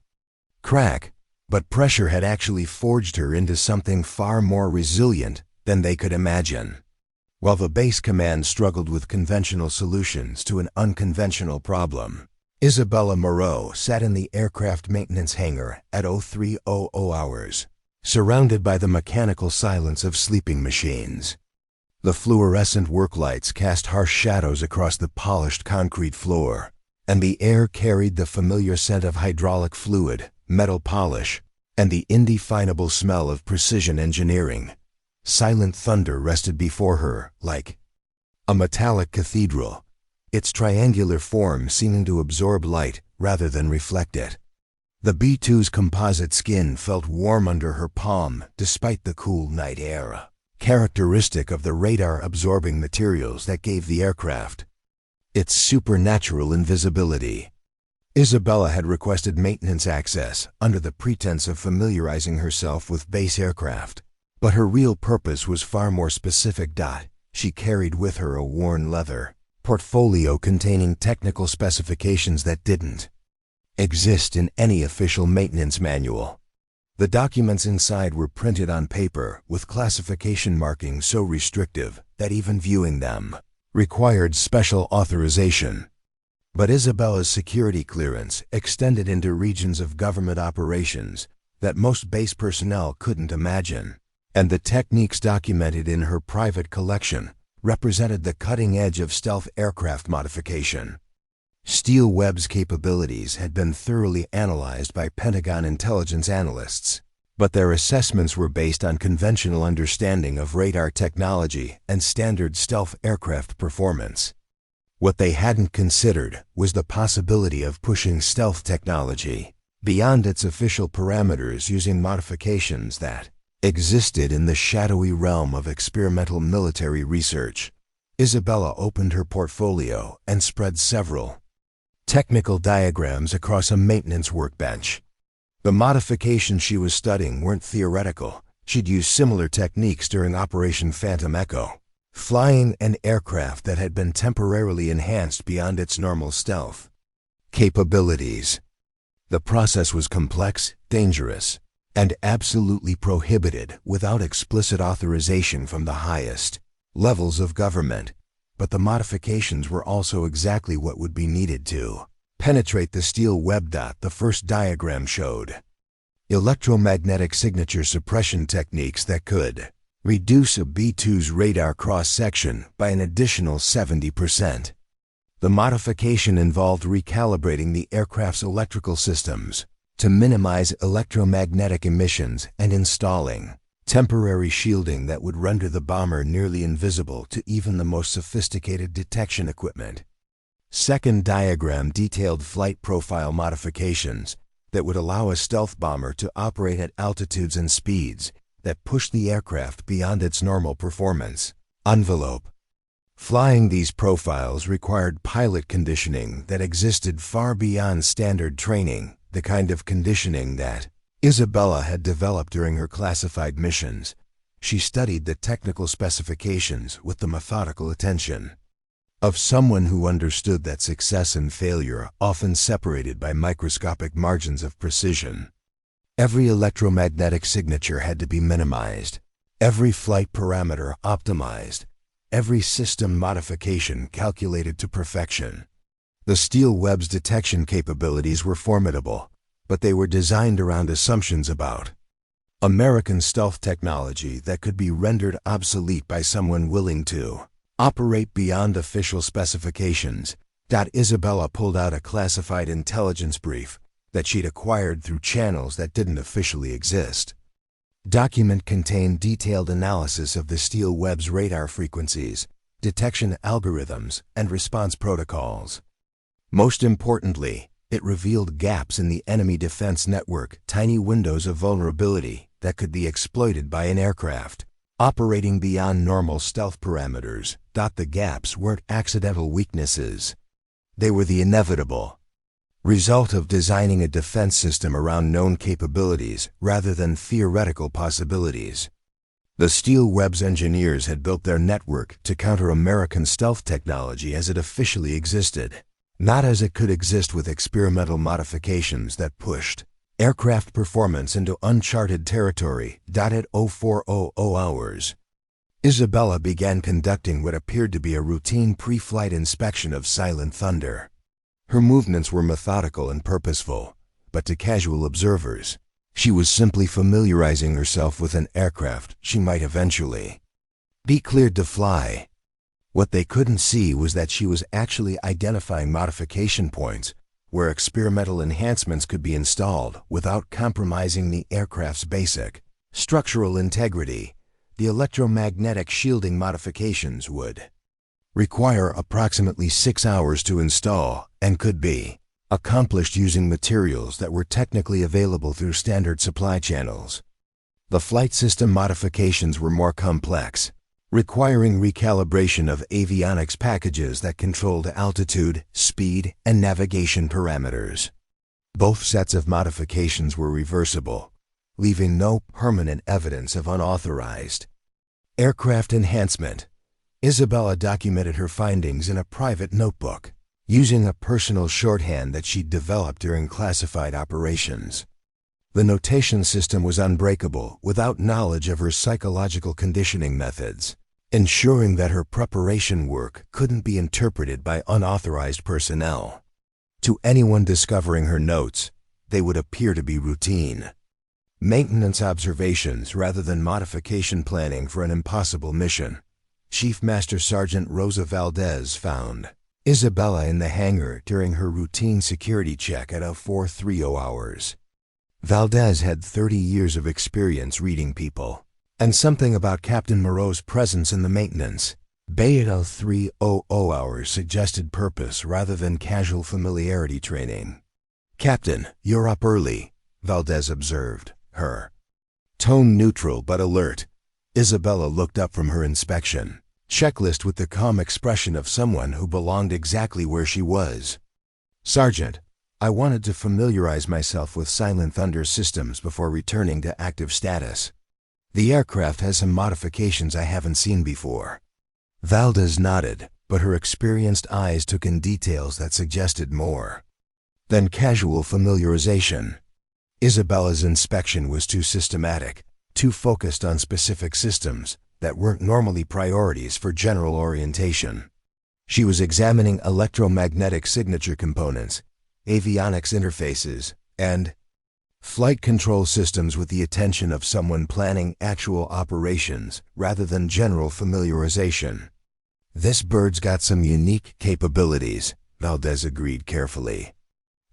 crack, but pressure had actually forged her into something far more resilient than they could imagine. While the base command struggled with conventional solutions to an unconventional problem, Isabella Moreau sat in the aircraft maintenance hangar at 0300 hours, surrounded by the mechanical silence of sleeping machines. The fluorescent work lights cast harsh shadows across the polished concrete floor, and the air carried the familiar scent of hydraulic fluid, metal polish, and the indefinable smell of precision engineering. Silent thunder rested before her like a metallic cathedral, its triangular form seeming to absorb light rather than reflect it. The B-2's composite skin felt warm under her palm despite the cool night air, characteristic of the radar-absorbing materials that gave the aircraft its supernatural invisibility. Isabella had requested maintenance access under the pretense of familiarizing herself with base aircraft, but her real purpose was far more specific. She carried with her a worn leather portfolio containing technical specifications that didn't exist in any official maintenance manual. The documents inside were printed on paper with classification markings so restrictive that even viewing them required special authorization. But Isabella's security clearance extended into regions of government operations that most base personnel couldn't imagine, and the techniques documented in her private collection represented the cutting edge of stealth aircraft modification. Steel Web's capabilities had been thoroughly analyzed by Pentagon intelligence analysts, but their assessments were based on conventional understanding of radar technology and standard stealth aircraft performance. What they hadn't considered was the possibility of pushing stealth technology beyond its official parameters using modifications that existed in the shadowy realm of experimental military research. Isabella opened her portfolio and spread several technical diagrams across a maintenance workbench. The modifications she was studying weren't theoretical. She'd used similar techniques during Operation Phantom Echo, flying an aircraft that had been temporarily enhanced beyond its normal stealth capabilities. The process was complex, dangerous, and absolutely prohibited without explicit authorization from the highest levels of government. But the modifications were also exactly what would be needed to penetrate the steel web. The first diagram showed electromagnetic signature suppression techniques that could reduce a B-2's radar cross-section by an additional 70%. The modification involved recalibrating the aircraft's electrical systems to minimize electromagnetic emissions and installing temporary shielding that would render the bomber nearly invisible to even the most sophisticated detection equipment. Second diagram detailed flight profile modifications that would allow a stealth bomber to operate at altitudes and speeds that push the aircraft beyond its normal performance envelope. Flying these profiles required pilot conditioning that existed far beyond standard training, the kind of conditioning that Isabella had developed during her classified missions. She studied the technical specifications with the methodical attention of someone who understood that success and failure often separated by microscopic margins of precision. Every electromagnetic signature had to be minimized, every flight parameter optimized, every system modification calculated to perfection. The steel web's detection capabilities were formidable, but they were designed around assumptions about American stealth technology that could be rendered obsolete by someone willing to operate beyond official specifications. Isabella pulled out a classified intelligence brief that she'd acquired through channels that didn't officially exist. Document contained detailed analysis of the steel web's radar frequencies, detection algorithms, and response protocols. Most importantly, it revealed gaps in the enemy defense network, tiny windows of vulnerability that could be exploited by an aircraft operating beyond normal stealth parameters. The gaps weren't accidental weaknesses. They were the inevitable result of designing a defense system around known capabilities rather than theoretical possibilities. The steel web's engineers had built their network to counter American stealth technology as it officially existed, not as it could exist with experimental modifications that pushed aircraft performance into uncharted territory. At 0400 hours, Isabella began conducting what appeared to be a routine pre-flight inspection of Silent Thunder. Her movements were methodical and purposeful, but to casual observers, she was simply familiarizing herself with an aircraft she might eventually be cleared to fly. What they couldn't see was that she was actually identifying modification points where experimental enhancements could be installed without compromising the aircraft's basic structural integrity. The electromagnetic shielding modifications would require approximately 6 hours to install and could be accomplished using materials that were technically available through standard supply channels. The flight system modifications were more complex, requiring recalibration of avionics packages that controlled altitude, speed, and navigation parameters. Both sets of modifications were reversible, leaving no permanent evidence of unauthorized aircraft enhancement. Isabella documented her findings in a private notebook, using a personal shorthand that she'd developed during classified operations. The notation system was unbreakable without knowledge of her psychological conditioning methods, ensuring that her preparation work couldn't be interpreted by unauthorized personnel. To anyone discovering her notes, they would appear to be routine maintenance observations rather than modification planning for an impossible mission. Chief Master Sergeant Rosa Valdez found Isabella in the hangar during her routine security check at 0430 hours. Valdez had 30 years of experience reading people, and something about Captain Moreau's presence in the maintenance bay at 0300 hours suggested purpose rather than casual familiarity training. "Captain, you're up early," Valdez observed, her tone neutral but alert. Isabella looked up from her inspection checklist with the calm expression of someone who belonged exactly where she was. "Sergeant, I wanted to familiarize myself with Silent Thunder systems before returning to active status. The aircraft has some modifications I haven't seen before." Valdez nodded, but her experienced eyes took in details that suggested more than casual familiarization. Isabella's inspection was too systematic, too focused on specific systems that weren't normally priorities for general orientation. She was examining electromagnetic signature components, avionics interfaces, and flight control systems with the attention of someone planning actual operations rather than general familiarization. "This bird's got some unique capabilities," Valdez agreed carefully.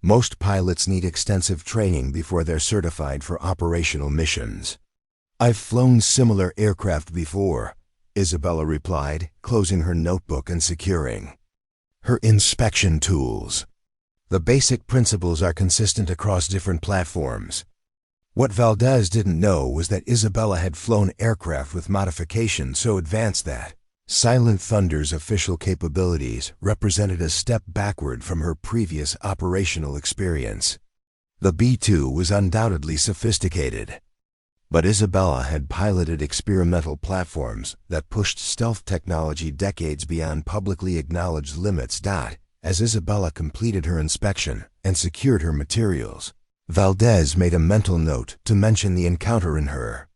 "Most pilots need extensive training before they're certified for operational missions. "I've flown similar aircraft before," Isabella replied, closing her notebook and securing her inspection tools. "The basic principles are consistent across different platforms." What Valdez didn't know was that Isabella had flown aircraft with modifications so advanced that Silent Thunder's official capabilities represented a step backward from her previous operational experience. The B-2 was undoubtedly sophisticated, but Isabella had piloted experimental platforms that pushed stealth technology decades beyond publicly acknowledged limits. As Isabella completed her inspection and secured her materials, Valdez made a mental note to mention the encounter in her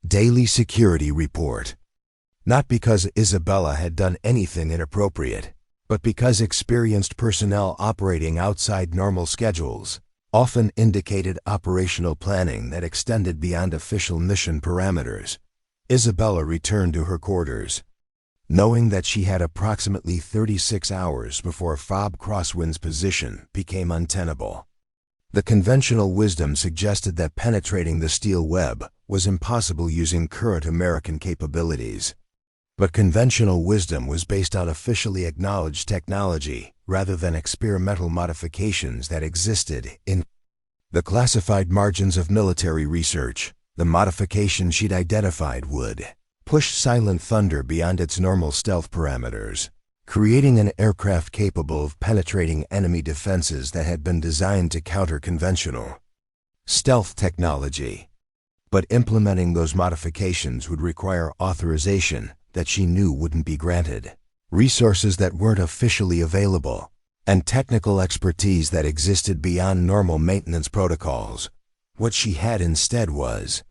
daily security report. Not because Isabella had done anything inappropriate, but because experienced personnel operating outside normal schedules often indicated operational planning that extended beyond official mission parameters. Isabella returned to her quarters, knowing that she had approximately 36 hours before FOB Crosswind's position became untenable. The conventional wisdom suggested that penetrating the steel web was impossible using current American capabilities. But conventional wisdom was based on officially acknowledged technology rather than experimental modifications that existed in the classified margins of military research. The modification she'd identified would push Silent Thunder beyond its normal stealth parameters, creating an aircraft capable of penetrating enemy defenses that had been designed to counter conventional stealth technology. But implementing those modifications would require authorization that she knew wouldn't be granted, resources that weren't officially available, and technical expertise that existed beyond normal maintenance protocols. What she had instead was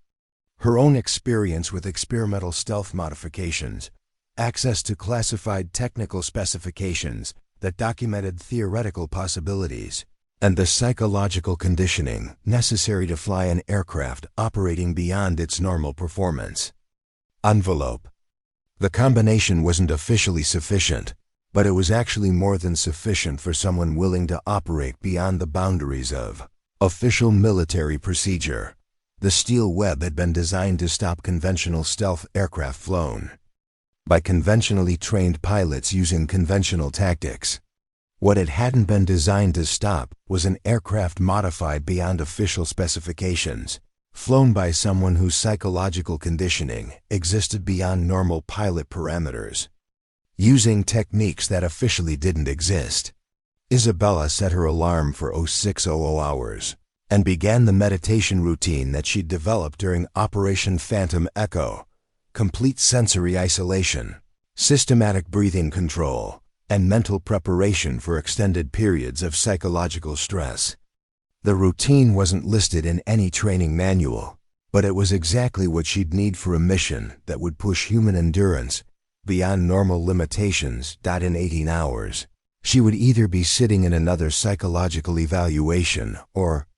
her own experience with experimental stealth modifications, access to classified technical specifications that documented theoretical possibilities, and the psychological conditioning necessary to fly an aircraft operating beyond its normal performance. Envelope. The combination wasn't officially sufficient, but it was actually more than sufficient for someone willing to operate beyond the boundaries of official military procedure. The steel web had been designed to stop conventional stealth aircraft flown by conventionally trained pilots using conventional tactics. What it hadn't been designed to stop was an aircraft modified beyond official specifications, flown by someone whose psychological conditioning existed beyond normal pilot parameters, using techniques that officially didn't exist. Isabella set her alarm for 0600 hours and began the meditation routine that she'd developed during Operation Phantom Echo: complete sensory isolation, systematic breathing control, and mental preparation for extended periods of psychological stress. The routine wasn't listed in any training manual, but it was exactly what she'd need for a mission that would push human endurance beyond normal limitations. In 18 hours, she would either be sitting in another psychological evaluation or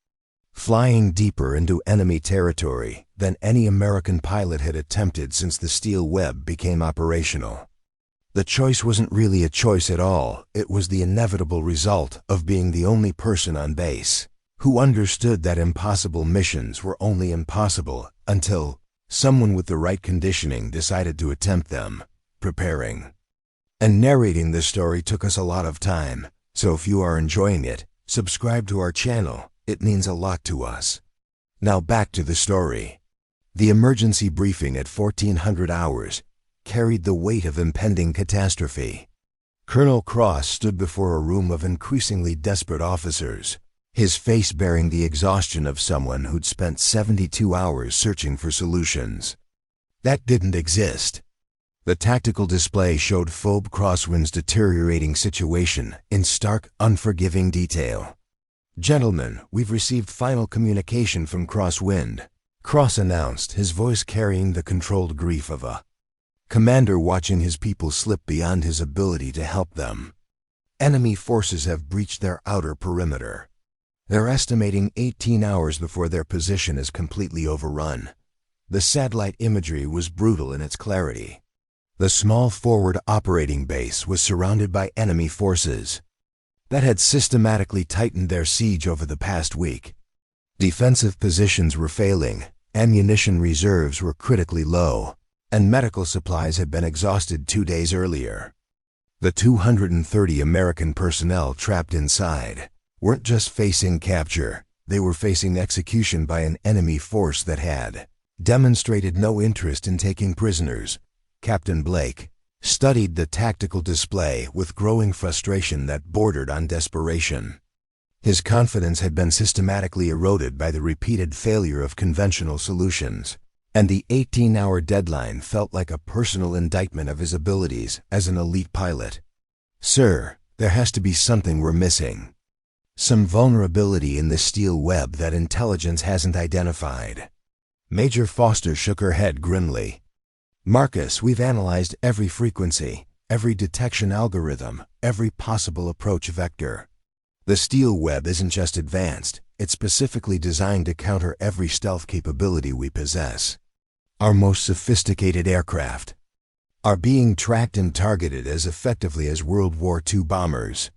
flying deeper into enemy territory than any American pilot had attempted since the steel web became operational. The choice wasn't really a choice at all. It was the inevitable result of being the only person on base who understood that impossible missions were only impossible until someone with the right conditioning decided to attempt them. Preparing and narrating this story took us a lot of time, so if you are enjoying it, subscribe to our channel. It means a lot to us. Now back to the story. The emergency briefing at 1400 hours carried the weight of impending catastrophe. Colonel Cross stood before a room of increasingly desperate officers, his face bearing the exhaustion of someone who'd spent 72 hours searching for solutions that didn't exist. The tactical display showed FOB Crosswind's deteriorating situation in stark, unforgiving detail. "Gentlemen, we've received final communication from Crosswind," Cross announced, his voice carrying the controlled grief of a commander watching his people slip beyond his ability to help them. "Enemy forces have breached their outer perimeter. They're estimating 18 hours before their position is completely overrun." The satellite imagery was brutal in its clarity. The small forward operating base was surrounded by enemy forces that had systematically tightened their siege over the past week. Defensive positions were failing, Ammunition reserves were critically low, and medical supplies had been exhausted 2 days earlier. The 230 American personnel trapped inside weren't just facing capture, they were facing execution by an enemy force that had demonstrated no interest in taking prisoners. Captain Blake studied the tactical display with growing frustration that bordered on desperation. His confidence had been systematically eroded by the repeated failure of conventional solutions, and the 18-hour deadline felt like a personal indictment of his abilities as an elite pilot. "Sir, there has to be something we're missing. Some vulnerability in the steel web that intelligence hasn't identified." Major Foster shook her head grimly. "Marcus, we've analyzed every frequency, every detection algorithm, every possible approach vector. The steel web isn't just advanced, it's specifically designed to counter every stealth capability we possess. Our most sophisticated aircraft are being tracked and targeted as effectively as World War II bombers."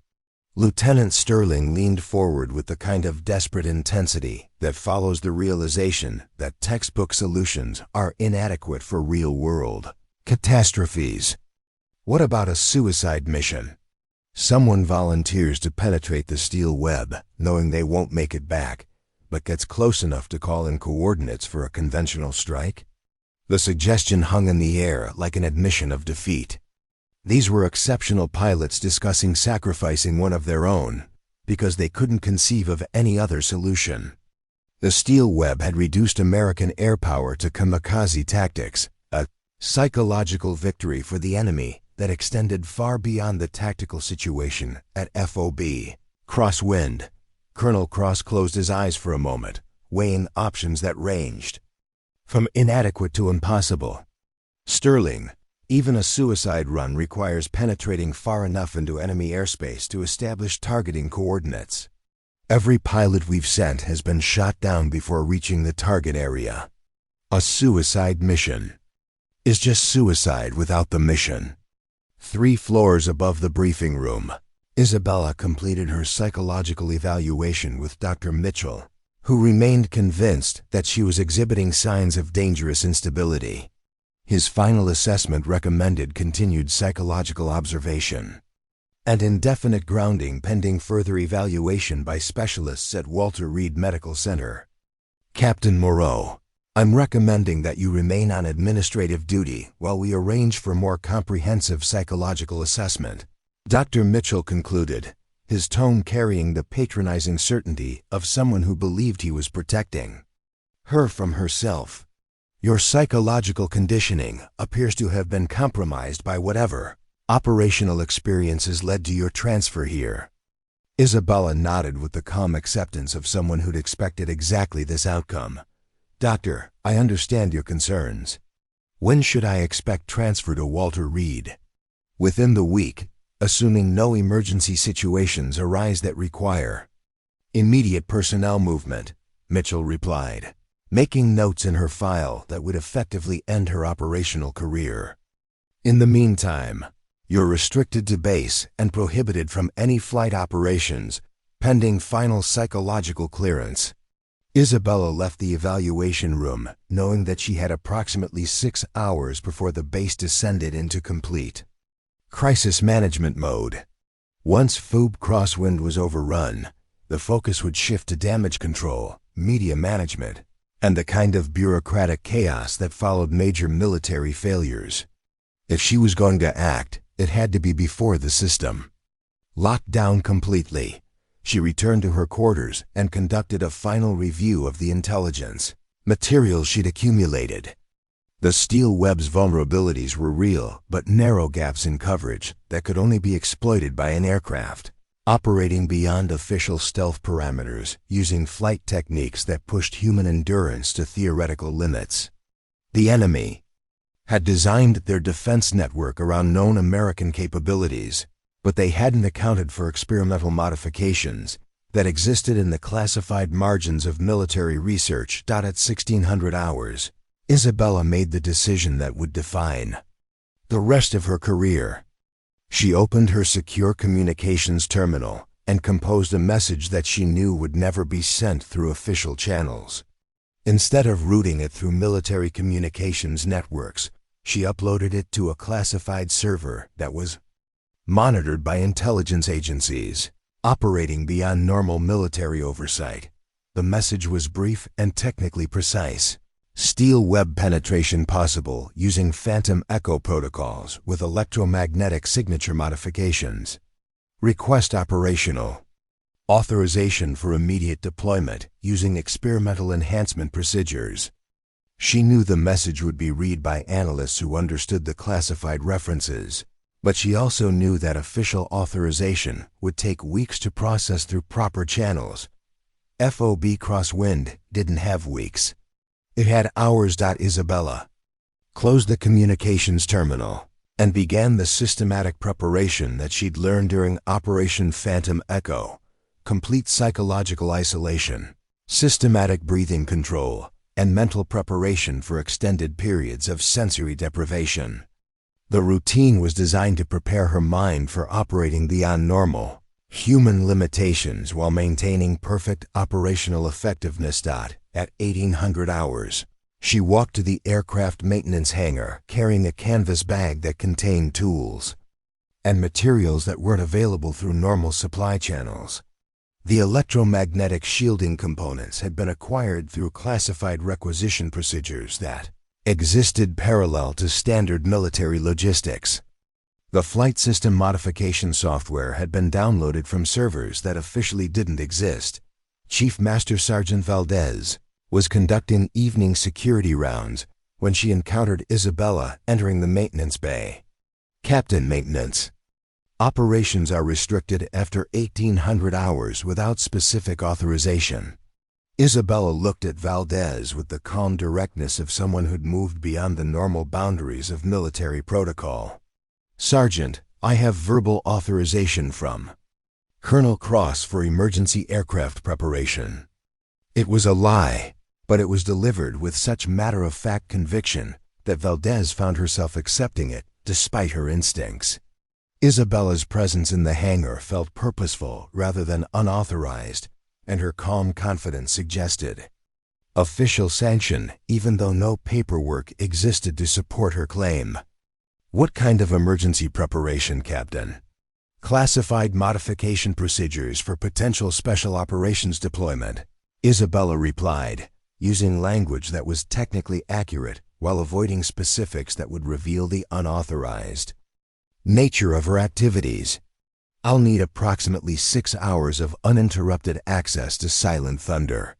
Lieutenant Sterling leaned forward with the kind of desperate intensity that follows the realization that textbook solutions are inadequate for real-world catastrophes. "What about a suicide mission? Someone volunteers to penetrate the steel web, knowing they won't make it back, but gets close enough to call in coordinates for a conventional strike?" The suggestion hung in the air like an admission of defeat. These were exceptional pilots discussing sacrificing one of their own because they couldn't conceive of any other solution. The steel web had reduced American air power to kamikaze tactics, a psychological victory for the enemy that extended far beyond the tactical situation at FOB. Crosswind. Colonel Cross closed his eyes for a moment, weighing options that ranged from inadequate to impossible. "Sterling, even a suicide run requires penetrating far enough into enemy airspace to establish targeting coordinates. Every pilot we've sent has been shot down before reaching the target area. A suicide mission is just suicide without the mission." 3 floors above the briefing room, Isabella completed her psychological evaluation with Dr. Mitchell, who remained convinced that she was exhibiting signs of dangerous instability. His final assessment recommended continued psychological observation and indefinite grounding pending further evaluation by specialists at Walter Reed Medical Center. "Captain Moreau, I'm recommending that you remain on administrative duty while we arrange for more comprehensive psychological assessment," Dr. Mitchell concluded, his tone carrying the patronizing certainty of someone who believed he was protecting her from herself. "Your psychological conditioning appears to have been compromised by whatever operational experiences led to your transfer here." Isabella nodded with the calm acceptance of someone who'd expected exactly this outcome. "Doctor, I understand your concerns. When should I expect transfer to Walter Reed?" "Within the week, assuming no emergency situations arise that require immediate personnel movement," Mitchell replied, making notes in her file that would effectively end her operational career. "In the meantime, you're restricted to base and prohibited from any flight operations, pending final psychological clearance." Isabella left the evaluation room, knowing that she had approximately 6 hours before the base descended into complete crisis management mode. Once FOB Crosswind was overrun, the focus would shift to damage control, media management, and the kind of bureaucratic chaos that followed major military failures. If she was going to act, it had to be before the system locked down completely. She returned to her quarters and conducted a final review of the intelligence materials she'd accumulated. The steel web's vulnerabilities were real, but narrow gaps in coverage that could only be exploited by an aircraft operating beyond official stealth parameters, using flight techniques that pushed human endurance to theoretical limits. The enemy had designed their defense network around known American capabilities, but they hadn't accounted for experimental modifications that existed in the classified margins of military research. At 1600 hours, Isabella made the decision that would define the rest of her career. She opened her secure communications terminal and composed a message that she knew would never be sent through official channels. Instead of routing it through military communications networks, she uploaded it to a classified server that was monitored by intelligence agencies, operating beyond normal military oversight. The message was brief and technically precise. Steel web penetration possible using phantom echo protocols with electromagnetic signature modifications. Request operational. Authorization for immediate deployment using experimental enhancement procedures. She knew the message would be read by analysts who understood the classified references, but she also knew that official authorization would take weeks to process through proper channels. FOB Crosswind didn't have weeks. It had hours. Isabella closed the communications terminal and began the systematic preparation that she'd learned during Operation Phantom Echo: complete psychological isolation, systematic breathing control, and mental preparation for extended periods of sensory deprivation. The routine was designed to prepare her mind for operating beyond normal human limitations while maintaining perfect operational effectiveness. At 1800 hours, she walked to the aircraft maintenance hangar carrying a canvas bag that contained tools and materials that weren't available through normal supply channels. The electromagnetic shielding components had been acquired through classified requisition procedures that existed parallel to standard military logistics. The flight system modification software had been downloaded from servers that officially didn't exist. Chief Master Sergeant Valdez was conducting evening security rounds when she encountered Isabella entering the maintenance bay. Captain Maintenance. Operations are restricted after 1800 hours without specific authorization. Isabella looked at Valdez with the calm directness of someone who'd moved beyond the normal boundaries of military protocol. Sergeant, I have verbal authorization from Colonel Cross for emergency aircraft preparation. It was a lie, but it was delivered with such matter-of-fact conviction that Valdez found herself accepting it despite her instincts. Isabella's presence in the hangar felt purposeful rather than unauthorized, and her calm confidence suggested official sanction, even though no paperwork existed to support her claim. What kind of emergency preparation, Captain? Classified modification procedures for potential special operations deployment, Isabella replied, using language that was technically accurate while avoiding specifics that would reveal the unauthorized nature of her activities. I'll need approximately 6 hours of uninterrupted access to Silent Thunder.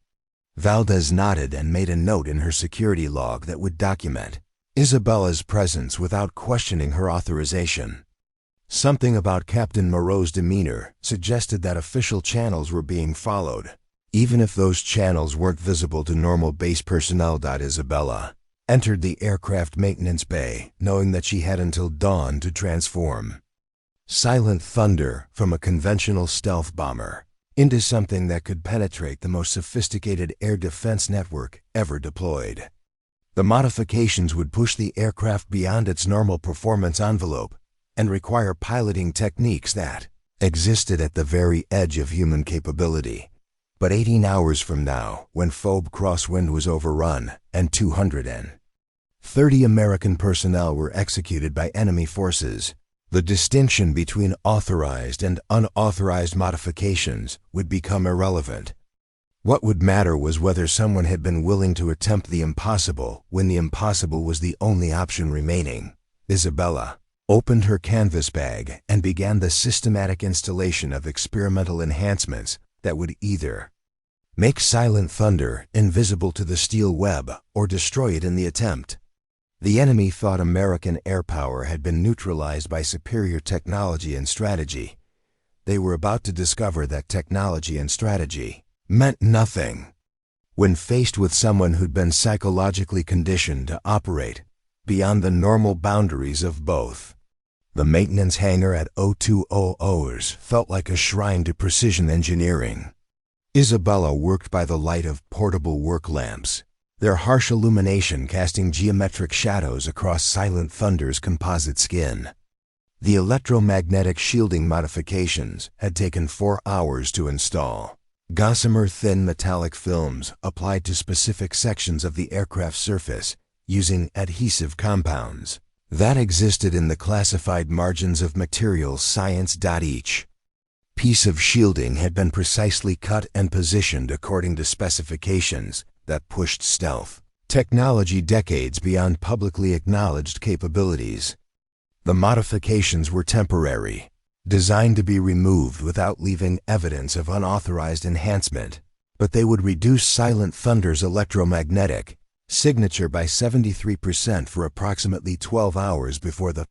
Valdez nodded and made a note in her security log that would document Isabella's presence without questioning her authorization. Something about Captain Moreau's demeanor suggested that official channels were being followed, even if those channels weren't visible to normal base personnel. Isabella entered the aircraft maintenance bay, knowing that she had until dawn to transform Silent Thunder from a conventional stealth bomber into something that could penetrate the most sophisticated air defense network ever deployed. The modifications would push the aircraft beyond its normal performance envelope and require piloting techniques that existed at the very edge of human capability. But 18 hours from now, when FOB Crosswind was overrun and 230 American personnel were executed by enemy forces, the distinction between authorized and unauthorized modifications would become irrelevant. What would matter was whether someone had been willing to attempt the impossible when the impossible was the only option remaining. Isabella opened her canvas bag and began the systematic installation of experimental enhancements that would either make Silent Thunder invisible to the steel web or destroy it in the attempt. The enemy thought American air power had been neutralized by superior technology and strategy. They were about to discover that technology and strategy meant nothing when faced with someone who'd been psychologically conditioned to operate beyond the normal boundaries of both. The maintenance hangar at 0200 felt like a shrine to precision engineering. Isabella worked by the light of portable work lamps, their harsh illumination casting geometric shadows across Silent Thunder's composite skin. The electromagnetic shielding modifications had taken 4 hours to install. Gossamer thin metallic films applied to specific sections of the aircraft surface using adhesive compounds that existed in the classified margins of materials science. Each piece of shielding had been precisely cut and positioned according to specifications that pushed stealth technology decades beyond publicly acknowledged capabilities. The modifications were temporary, designed to be removed without leaving evidence of unauthorized enhancement, but they would reduce Silent Thunder's electromagnetic signature by 73% for approximately 12 hours before the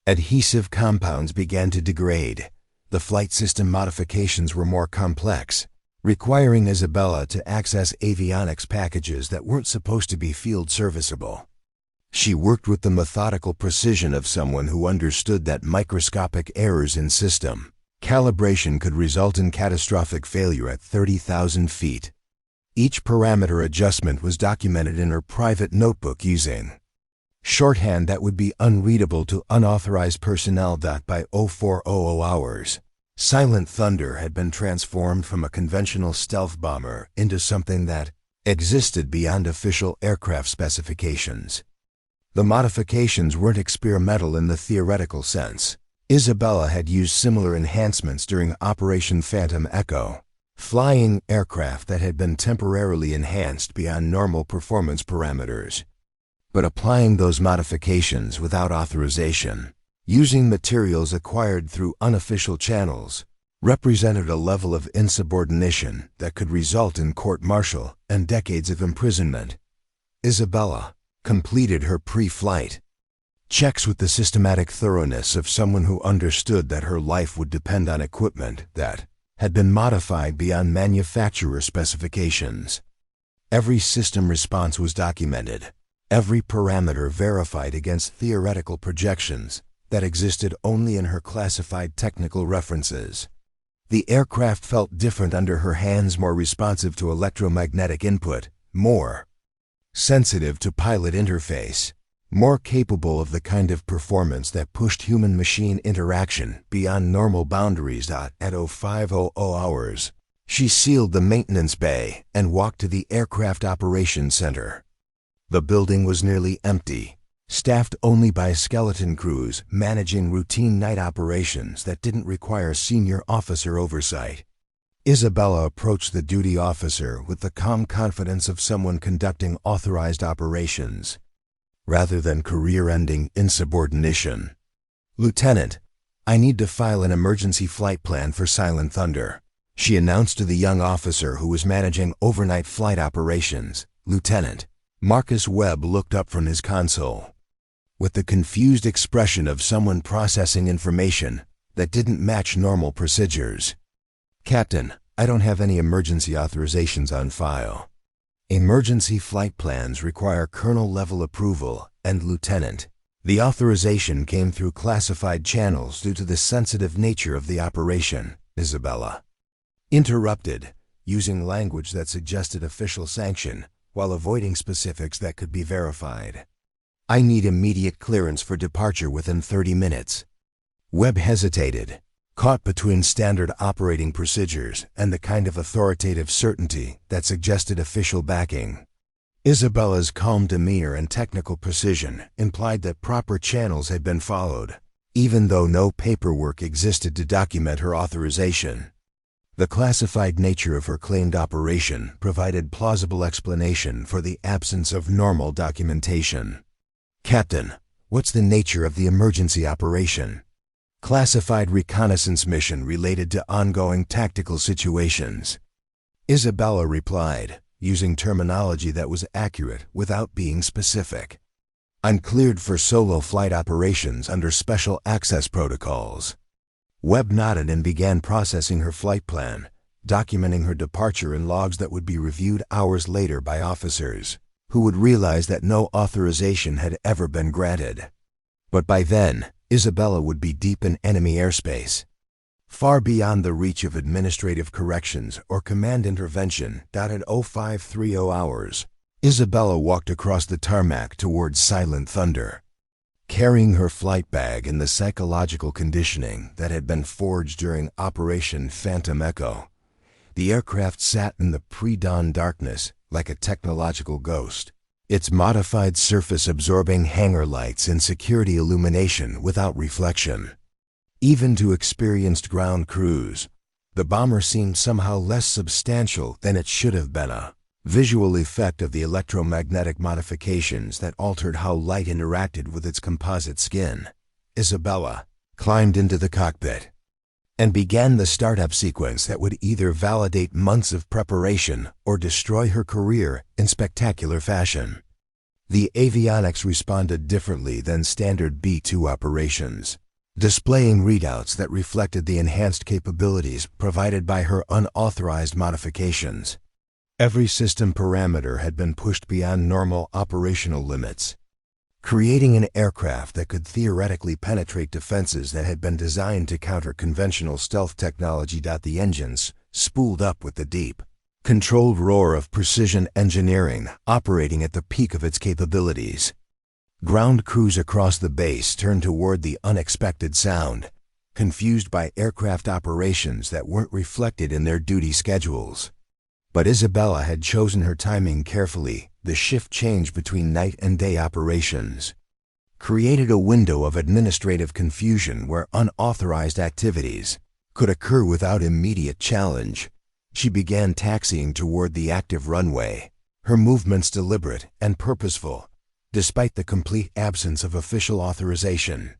adhesive compounds began to degrade. The flight system modifications were more complex, requiring Isabella to access avionics packages that weren't supposed to be field serviceable. She worked with the methodical precision of someone who understood that microscopic errors in system calibration could result in catastrophic failure at 30,000 feet. Each parameter adjustment was documented in her private notebook using shorthand that would be unreadable to unauthorized personnel. By 0400 hours, Silent Thunder had been transformed from a conventional stealth bomber into something that existed beyond official aircraft specifications. The modifications weren't experimental in the theoretical sense. Isabella had used similar enhancements during Operation Phantom Echo, flying aircraft that had been temporarily enhanced beyond normal performance parameters. But applying those modifications without authorization, using materials acquired through unofficial channels, represented a level of insubordination that could result in court-martial and decades of imprisonment. Isabella completed her pre-flight checks with the systematic thoroughness of someone who understood that her life would depend on equipment that had been modified beyond manufacturer specifications. Every system response was documented, every parameter verified against theoretical projections that existed only in her classified technical references. The aircraft felt different under her hands, more responsive to electromagnetic input, more sensitive to pilot interface, more capable of the kind of performance that pushed human-machine interaction beyond normal boundaries. At 0500 hours, she sealed the maintenance bay and walked to the Aircraft Operations Center. The building was nearly empty, staffed only by skeleton crews managing routine night operations that didn't require senior officer oversight. Isabella approached the duty officer with the calm confidence of someone conducting authorized operations, rather than career-ending insubordination. "Lieutenant, I need to file an emergency flight plan for Silent Thunder," she announced to the young officer who was managing overnight flight operations. "Lieutenant." Marcus Webb looked up from his console with the confused expression of someone processing information that didn't match normal procedures. "Captain, I don't have any emergency authorizations on file. Emergency flight plans require colonel-level approval, and Lieutenant, the authorization came through classified channels due to the sensitive nature of the operation," Isabella interrupted, using language that suggested official sanction while avoiding specifics that could be verified. "I need immediate clearance for departure within 30 minutes. Webb hesitated, caught between standard operating procedures and the kind of authoritative certainty that suggested official backing. Isabella's calm demeanor and technical precision implied that proper channels had been followed, even though no paperwork existed to document her authorization. The classified nature of her claimed operation provided plausible explanation for the absence of normal documentation. "Captain, what's the nature of the emergency operation?" "Classified reconnaissance mission related to ongoing tactical situations," Isabella replied, using terminology that was accurate without being specific. "I'm cleared for solo flight operations under special access protocols." Webb nodded and began processing her flight plan, documenting her departure in logs that would be reviewed hours later by officers who would realize that no authorization had ever been granted. But by then, Isabella would be deep in enemy airspace, far beyond the reach of administrative corrections or command intervention. At 0530 hours, Isabella walked across the tarmac towards Silent Thunder, carrying her flight bag and the psychological conditioning that had been forged during Operation Phantom Echo. The aircraft sat in the pre-dawn darkness like a technological ghost, its modified surface absorbing hangar lights and security illumination without reflection. Even to experienced ground crews, the bomber seemed somehow less substantial than it should have been, a visual effect of the electromagnetic modifications that altered how light interacted with its composite skin. Isabella climbed into the cockpit and began the startup sequence that would either validate months of preparation or destroy her career in spectacular fashion. The avionics responded differently than standard B-2 operations, displaying readouts that reflected the enhanced capabilities provided by her unauthorized modifications. Every system parameter had been pushed beyond normal operational limits, creating an aircraft that could theoretically penetrate defenses that had been designed to counter conventional stealth technology. The engines spooled up with the deep, controlled roar of precision engineering operating at the peak of its capabilities. Ground crews across the base turned toward the unexpected sound, confused by aircraft operations that weren't reflected in their duty schedules. But Isabella had chosen her timing carefully. The shift change between night and day operations created a window of administrative confusion where unauthorized activities could occur without immediate challenge. She began taxiing toward the active runway, her movements deliberate and purposeful, despite the complete absence of official authorization.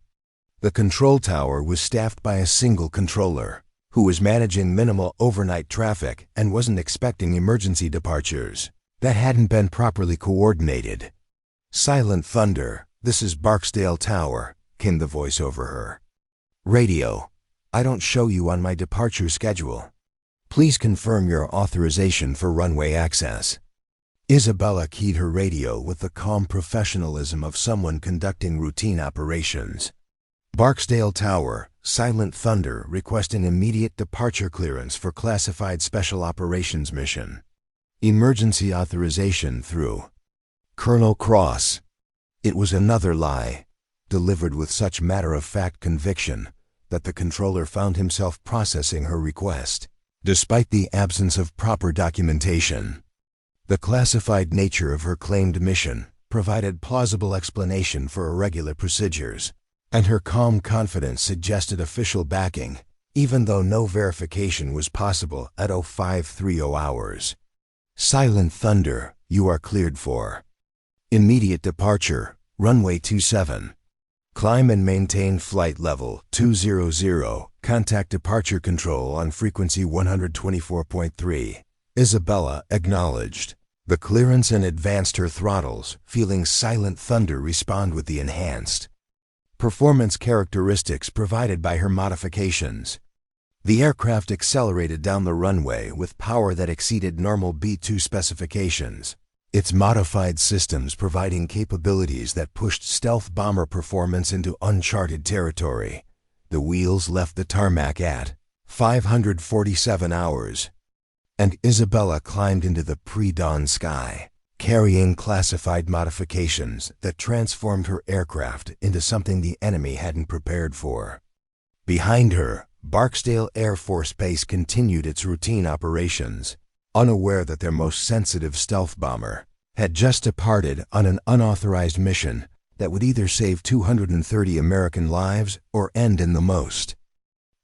The control tower was staffed by a single controller, who was managing minimal overnight traffic and wasn't expecting emergency departures that hadn't been properly coordinated. "Silent Thunder, this is Barksdale Tower," came the voice over her. "Radio, I don't show you on my departure schedule. Please confirm your authorization for runway access." Isabella keyed her radio with the calm professionalism of someone conducting routine operations. "Barksdale Tower, Silent Thunder requesting immediate departure clearance for classified special operations mission. Emergency authorization through Colonel Cross." It was another lie, delivered with such matter-of-fact conviction that the controller found himself processing her request, despite the absence of proper documentation. The classified nature of her claimed mission provided plausible explanation for irregular procedures, and her calm confidence suggested official backing, even though no verification was possible at 0530 hours. "Silent Thunder, you are cleared for immediate departure, runway 27. Climb and maintain flight level 200, contact departure control on frequency 124.3. Isabella acknowledged the clearance and advanced her throttles, feeling Silent Thunder respond with the enhanced performance characteristics provided by her modifications. The aircraft accelerated down the runway with power that exceeded normal B-2 specifications, its modified systems providing capabilities that pushed stealth bomber performance into uncharted territory. The wheels left the tarmac at 547 hours, and Isabella climbed into the pre-dawn sky, carrying classified modifications that transformed her aircraft into something the enemy hadn't prepared for. Behind her, Barksdale Air Force Base continued its routine operations, unaware that their most sensitive stealth bomber had just departed on an unauthorized mission that would either save 230 American lives or end in the most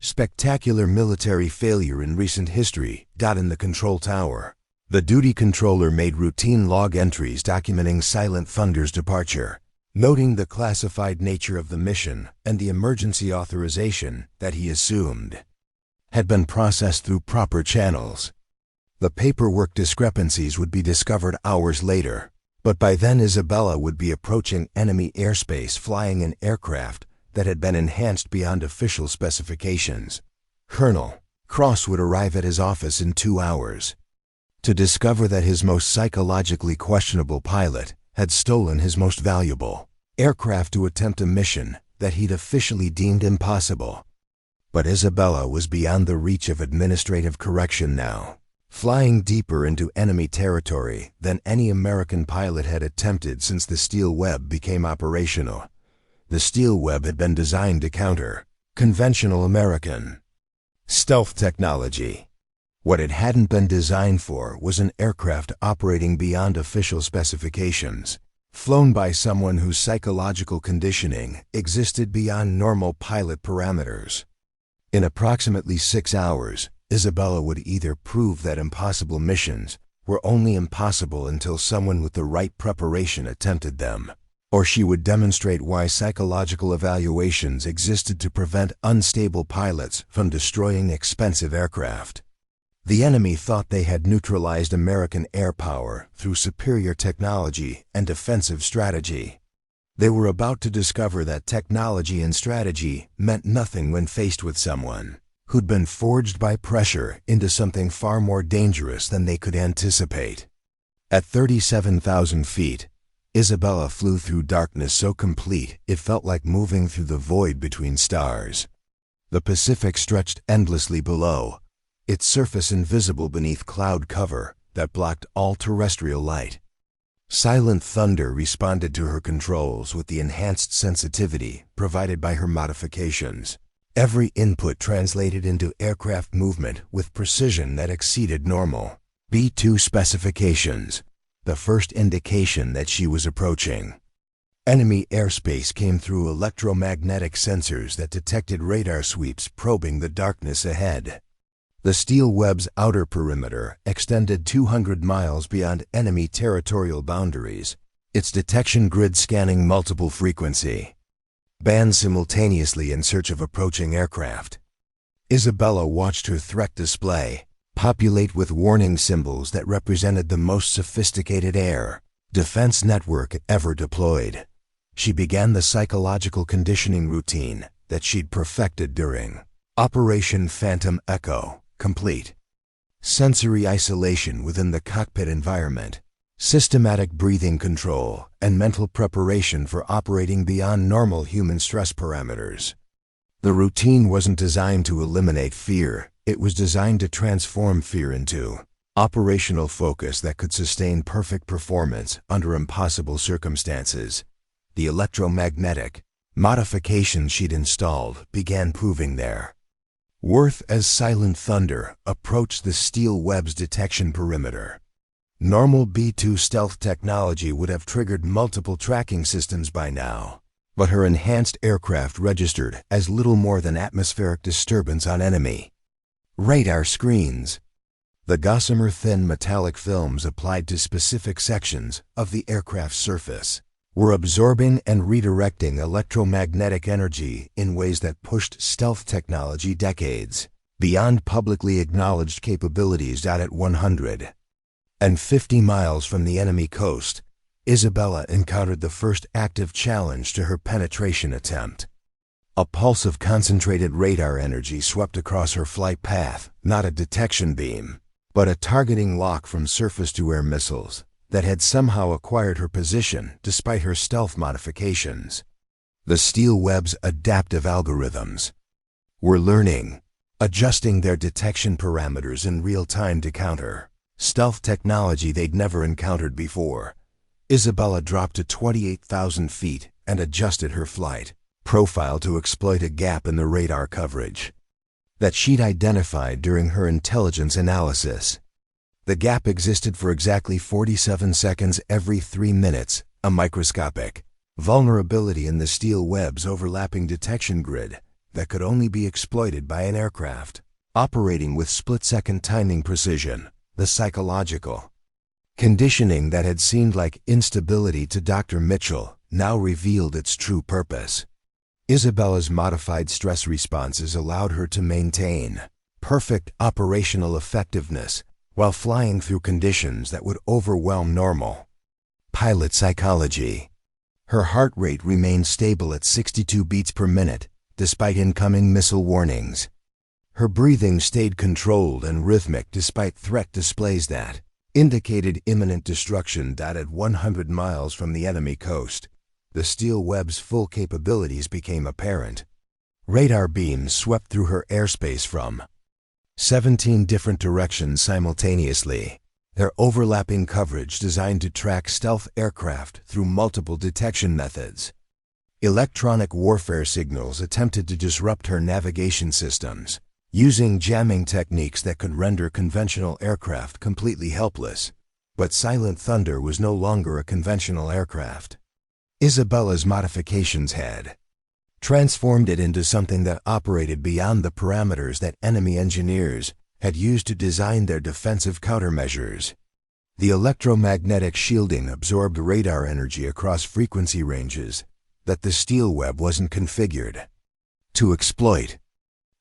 spectacular military failure in recent history. In the control tower, the duty controller made routine log entries documenting Silent Thunder's departure, noting the classified nature of the mission and the emergency authorization that he assumed had been processed through proper channels. The paperwork discrepancies would be discovered hours later, but by then Isabella would be approaching enemy airspace flying an aircraft that had been enhanced beyond official specifications. Colonel Cross would arrive at his office in 2 hours to discover that his most psychologically questionable pilot had stolen his most valuable aircraft to attempt a mission that he'd officially deemed impossible. But Isabella was beyond the reach of administrative correction now, flying deeper into enemy territory than any American pilot had attempted since the steel web became operational. The steel web had been designed to counter conventional American stealth technology, What it hadn't been designed for was an aircraft operating beyond official specifications, flown by someone whose psychological conditioning existed beyond normal pilot parameters. In approximately 6 hours, Isabella would either prove that impossible missions were only impossible until someone with the right preparation attempted them, or she would demonstrate why psychological evaluations existed to prevent unstable pilots from destroying expensive aircraft. The enemy thought they had neutralized American air power through superior technology and defensive strategy. They were about to discover that technology and strategy meant nothing when faced with someone who'd been forged by pressure into something far more dangerous than they could anticipate. At 37,000 feet, Isabella flew through darkness so complete it felt like moving through the void between stars. The Pacific stretched endlessly below, its surface invisible beneath cloud cover that blocked all terrestrial light. Silent thunder responded to her controls with the enhanced sensitivity provided by her modifications. Every input translated into aircraft movement with precision that exceeded normal. B-2 specifications, the first indication that she was approaching. Enemy airspace came through electromagnetic sensors that detected radar sweeps probing the darkness ahead. The steel web's outer perimeter extended 200 miles beyond enemy territorial boundaries, its detection grid scanning multiple frequency bands simultaneously in search of approaching aircraft. Isabella watched her threat display populate with warning symbols that represented the most sophisticated air defense network ever deployed. She began the psychological conditioning routine that she'd perfected during Operation Phantom Echo. Complete. Sensory isolation within the cockpit environment, systematic breathing control, and mental preparation for operating beyond normal human stress parameters. The routine wasn't designed to eliminate fear, it was designed to transform fear into operational focus that could sustain perfect performance under impossible circumstances. The electromagnetic modifications she'd installed began proving their worth as silent thunder approached the steel web's detection perimeter. Normal B-2 stealth technology would have triggered multiple tracking systems by now, but her enhanced aircraft registered as little more than atmospheric disturbance on enemy radar screens. The gossamer-thin metallic films applied to specific sections of the aircraft's surface were absorbing and redirecting electromagnetic energy in ways that pushed stealth technology decades beyond publicly acknowledged capabilities. At 150 miles from the enemy coast, Isabella encountered the first active challenge to her penetration attempt. A pulse of concentrated radar energy swept across her flight path, not a detection beam, but a targeting lock from surface-to-air missiles that had somehow acquired her position despite her stealth modifications. The steel web's adaptive algorithms were learning, adjusting their detection parameters in real time to counter stealth technology they'd never encountered before. Isabella dropped to 28,000 feet and adjusted her flight profile to exploit a gap in the radar coverage that she'd identified during her intelligence analysis. The gap existed for exactly 47 seconds every 3 minutes, a microscopic vulnerability in the steel web's overlapping detection grid that could only be exploited by an aircraft operating with split-second timing precision. The psychological conditioning that had seemed like instability to Dr. Mitchell now revealed its true purpose. Isabella's modified stress responses allowed her to maintain perfect operational effectiveness while flying through conditions that would overwhelm normal pilot psychology. Her heart rate remained stable at 62 beats per minute, despite incoming missile warnings. Her breathing stayed controlled and rhythmic despite threat displays that indicated imminent destruction. At 100 miles from the enemy coast, the steel web's full capabilities became apparent. Radar beams swept through her airspace from 17 different directions simultaneously, their overlapping coverage designed to track stealth aircraft through multiple detection methods. Electronic warfare signals attempted to disrupt her navigation systems, using jamming techniques that could render conventional aircraft completely helpless. But Silent Thunder was no longer a conventional aircraft. Isabella's modifications had transformed it into something that operated beyond the parameters that enemy engineers had used to design their defensive countermeasures. The electromagnetic shielding absorbed radar energy across frequency ranges that the steel web wasn't configured to exploit.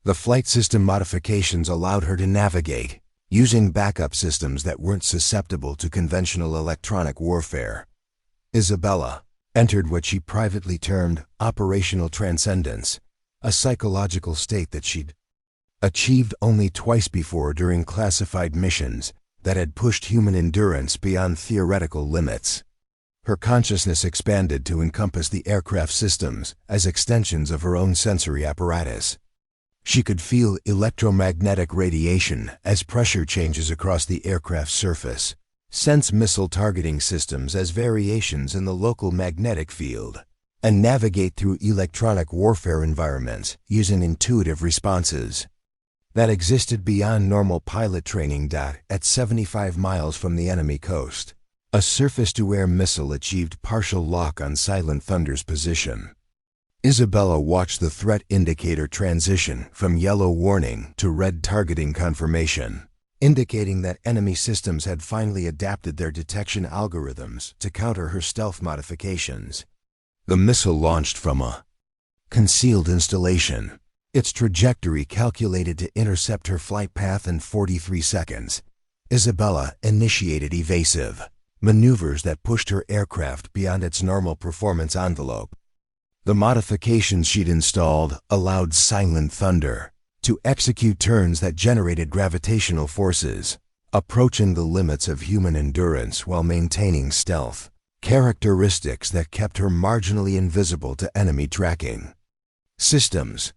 The flight system modifications allowed her to navigate using backup systems that weren't susceptible to conventional electronic warfare. Isabella entered what she privately termed operational transcendence, a psychological state that she'd achieved only twice before during classified missions that had pushed human endurance beyond theoretical limits. Her consciousness expanded to encompass the aircraft systems as extensions of her own sensory apparatus. She could feel electromagnetic radiation as pressure changes across the aircraft's surface, sense missile targeting systems as variations in the local magnetic field, and navigate through electronic warfare environments using intuitive responses that existed beyond normal pilot training. At 75 miles from the enemy coast, a surface-to-air missile achieved partial lock on Silent Thunder's position. Isabella watched the threat indicator transition from yellow warning to red targeting confirmation, indicating that enemy systems had finally adapted their detection algorithms to counter her stealth modifications. The missile launched from a concealed installation, its trajectory calculated to intercept her flight path in 43 seconds. Isabella initiated evasive maneuvers that pushed her aircraft beyond its normal performance envelope. The modifications she'd installed allowed Silent Thunder to execute turns that generated gravitational forces, approaching the limits of human endurance while maintaining stealth, characteristics that kept her marginally invisible to enemy tracking systems.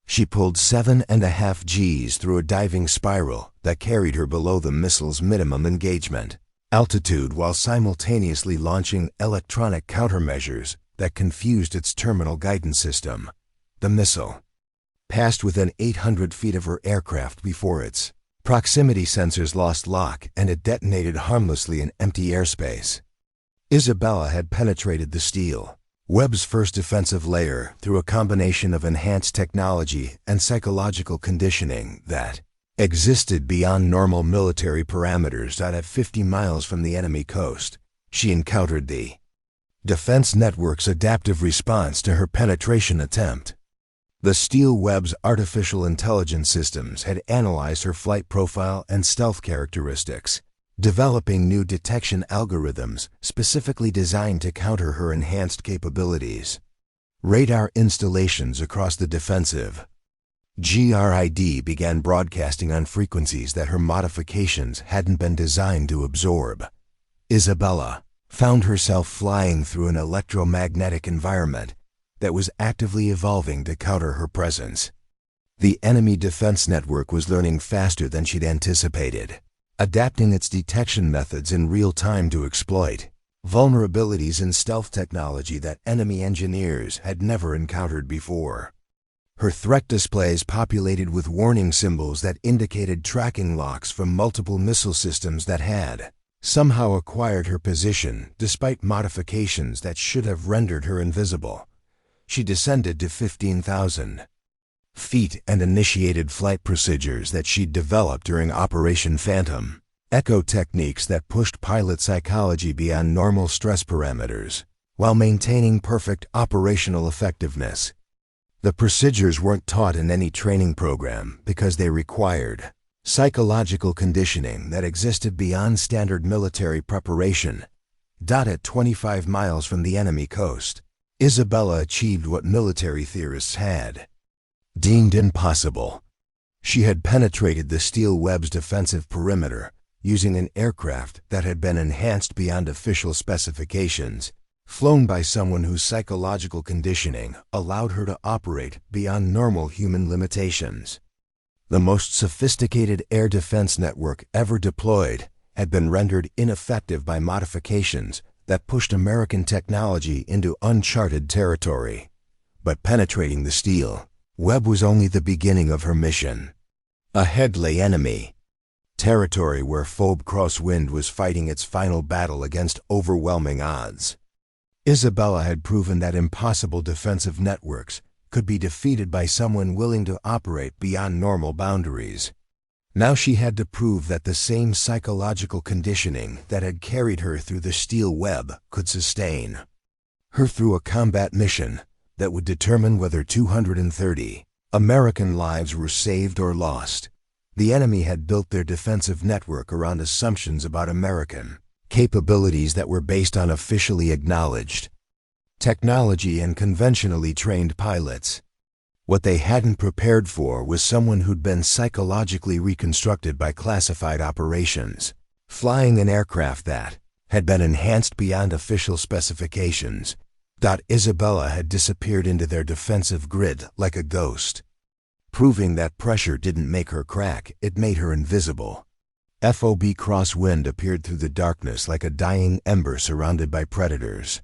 She pulled 7.5 Gs through a diving spiral that carried her below the missile's minimum engagement altitude while simultaneously launching electronic countermeasures that confused its terminal guidance system. The missile passed within 800 feet of her aircraft before its proximity sensors lost lock and it detonated harmlessly in empty airspace. Isabella had penetrated the steel web's first defensive layer through a combination of enhanced technology and psychological conditioning that existed beyond normal military parameters. At 50 miles from the enemy coast, she encountered the defense network's adaptive response to her penetration attempt. The steel web's artificial intelligence systems had analyzed her flight profile and stealth characteristics, developing new detection algorithms specifically designed to counter her enhanced capabilities. Radar installations across the defensive grid began broadcasting on frequencies that her modifications hadn't been designed to absorb. Isabella found herself flying through an electromagnetic environment that was actively evolving to counter her presence. The enemy defense network was learning faster than she'd anticipated, adapting its detection methods in real time to exploit vulnerabilities in stealth technology that enemy engineers had never encountered before. Her threat displays populated with warning symbols that indicated tracking locks from multiple missile systems that had somehow acquired her position despite modifications that should have rendered her invisible. She descended to 15,000 feet and initiated flight procedures that she'd developed during Operation Phantom, echo techniques that pushed pilot psychology beyond normal stress parameters while maintaining perfect operational effectiveness. The procedures weren't taught in any training program because they required psychological conditioning that existed beyond standard military preparation. At 25 miles from the enemy coast, Isabella achieved what military theorists had deemed impossible. She had penetrated the steel web's defensive perimeter using an aircraft that had been enhanced beyond official specifications, flown by someone whose psychological conditioning allowed her to operate beyond normal human limitations. The most sophisticated air defense network ever deployed had been rendered ineffective by modifications that pushed American technology into uncharted territory. But penetrating the steel web was only the beginning of her mission. Ahead lay enemy territory where Phobe Crosswind was fighting its final battle against overwhelming odds. Isabella had proven that impossible defensive networks could be defeated by someone willing to operate beyond normal boundaries. Now she had to prove that the same psychological conditioning that had carried her through the steel web could sustain her through a combat mission that would determine whether 230 American lives were saved or lost. The enemy had built their defensive network around assumptions about American capabilities that were based on officially acknowledged technology and conventionally trained pilots. What they hadn't prepared for was someone who'd been psychologically reconstructed by classified operations, flying an aircraft that had been enhanced beyond official specifications. Isabella had disappeared into their defensive grid like a ghost, proving that pressure didn't make her crack, it made her invisible. Phobe Crosswind appeared through the darkness like a dying ember surrounded by predators.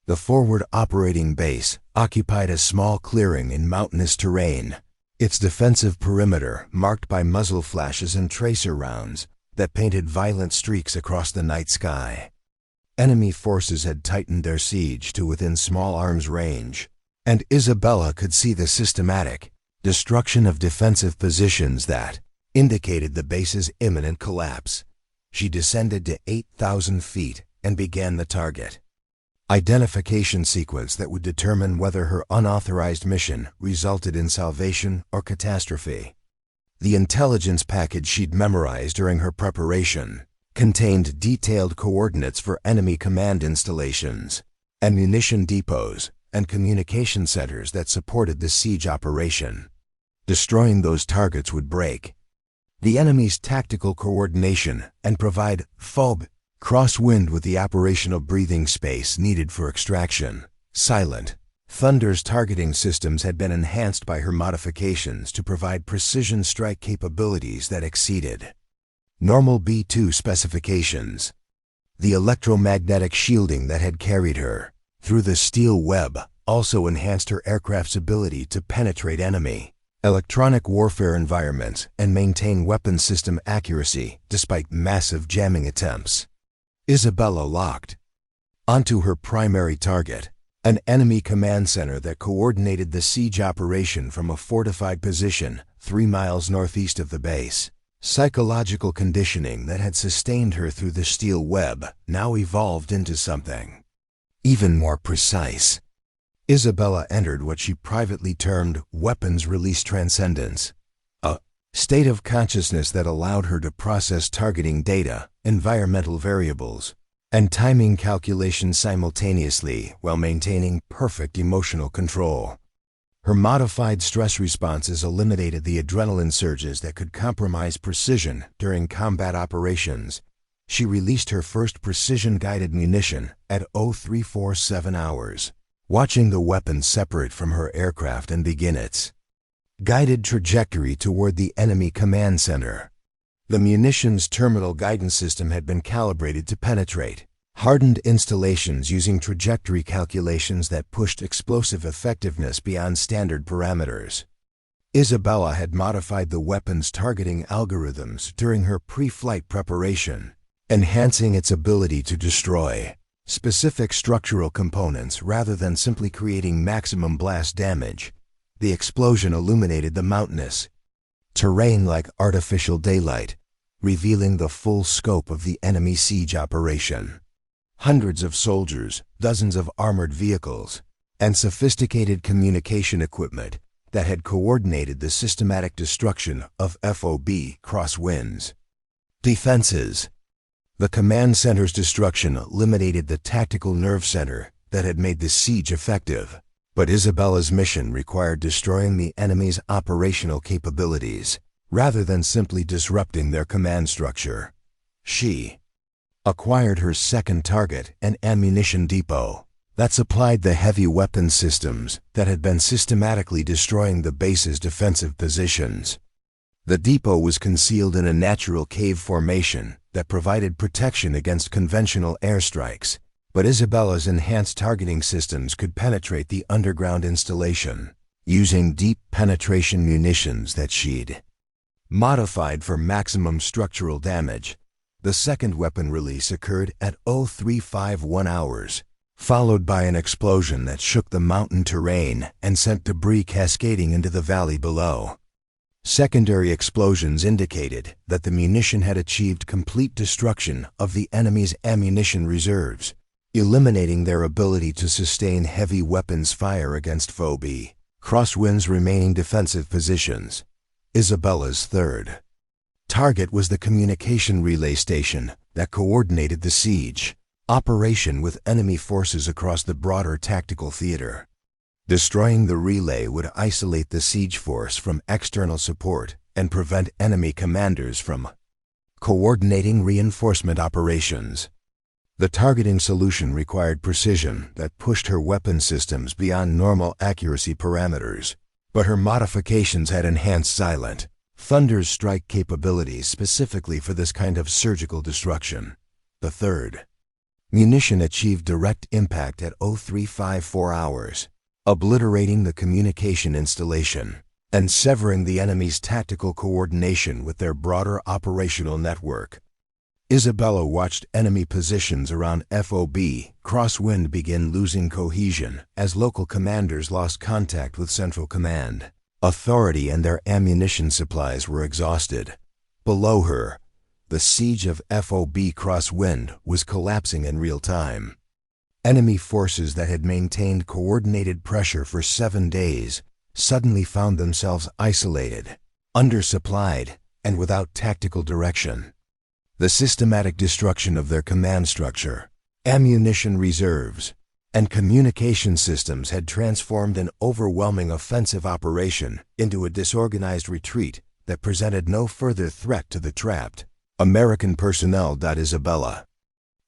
The forward operating base occupied a small clearing in mountainous terrain, its defensive perimeter marked by muzzle flashes and tracer rounds that painted violent streaks across the night sky. Enemy forces had tightened their siege to within small arms range, and Isabella could see the systematic destruction of defensive positions that indicated the base's imminent collapse. She descended to 8,000 feet and began the target identification sequence that would determine whether her unauthorized mission resulted in salvation or catastrophe. The intelligence package she'd memorized during her preparation contained detailed coordinates for enemy command installations, ammunition depots, and communication centers that supported the siege operation. Destroying those targets would break the enemy's tactical coordination and provide Phobe Crosswind with the operational breathing space needed for extraction. Silent Thunder's targeting systems had been enhanced by her modifications to provide precision strike capabilities that exceeded normal B-2 specifications. The electromagnetic shielding that had carried her through the steel web also enhanced her aircraft's ability to penetrate enemy electronic warfare environments and maintain weapon system accuracy despite massive jamming attempts. Isabella locked onto her primary target, an enemy command center that coordinated the siege operation from a fortified position 3 miles northeast of the base. Psychological conditioning that had sustained her through the steel web now evolved into something even more precise. Isabella entered what she privately termed weapons release transcendence, a state of consciousness that allowed her to process targeting data, environmental variables, and timing calculations simultaneously while maintaining perfect emotional control. Her modified stress responses eliminated the adrenaline surges that could compromise precision during combat operations. She released her first precision-guided munition at 0347 hours, watching the weapon separate from her aircraft and begin its guided trajectory toward the enemy command center. The munitions terminal guidance system had been calibrated to penetrate hardened installations using trajectory calculations that pushed explosive effectiveness beyond standard parameters. Isabella had modified the weapon's targeting algorithms during her pre-flight preparation, enhancing its ability to destroy specific structural components rather than simply creating maximum blast damage. The explosion illuminated the mountainous terrain like artificial daylight, revealing the full scope of the enemy siege operation. Hundreds of soldiers, dozens of armored vehicles, and sophisticated communication equipment that had coordinated the systematic destruction of Phobe Crosswind's defenses. The command center's destruction eliminated the tactical nerve center that had made the siege effective, but Isabella's mission required destroying the enemy's operational capabilities rather than simply disrupting their command structure. She acquired her second target, an ammunition depot that supplied the heavy weapon systems that had been systematically destroying the base's defensive positions. The depot was concealed in a natural cave formation that provided protection against conventional airstrikes, but Isabella's enhanced targeting systems could penetrate the underground installation, using deep penetration munitions that she'd Modified for maximum structural damage, the second weapon release occurred at 0351 hours, followed by an explosion that shook the mountain terrain and sent debris cascading into the valley below. Secondary explosions indicated that the munition had achieved complete destruction of the enemy's ammunition reserves, eliminating their ability to sustain heavy weapons fire against foe B. Crosswind's remaining defensive positions. Isabella's third target was the communication relay station that coordinated the siege operation with enemy forces across the broader tactical theater. Destroying the relay would isolate the siege force from external support and prevent enemy commanders from coordinating reinforcement operations. The targeting solution required precision that pushed her weapon systems beyond normal accuracy parameters, but her modifications had enhanced silent Thunder's strike capabilities specifically for this kind of surgical destruction. The third munition achieved direct impact at 0354 hours, obliterating the communication installation and severing the enemy's tactical coordination with their broader operational network. Isabella watched enemy positions around FOB Crosswind begin losing cohesion as local commanders lost contact with Central Command. Authority and their ammunition supplies were exhausted. Below her, the siege of FOB Crosswind was collapsing in real time. Enemy forces that had maintained coordinated pressure for 7 days suddenly found themselves isolated, undersupplied, and without tactical direction. The systematic destruction of their command structure, ammunition reserves, and communication systems had transformed an overwhelming offensive operation into a disorganized retreat that presented no further threat to the trapped American personnel. Isabella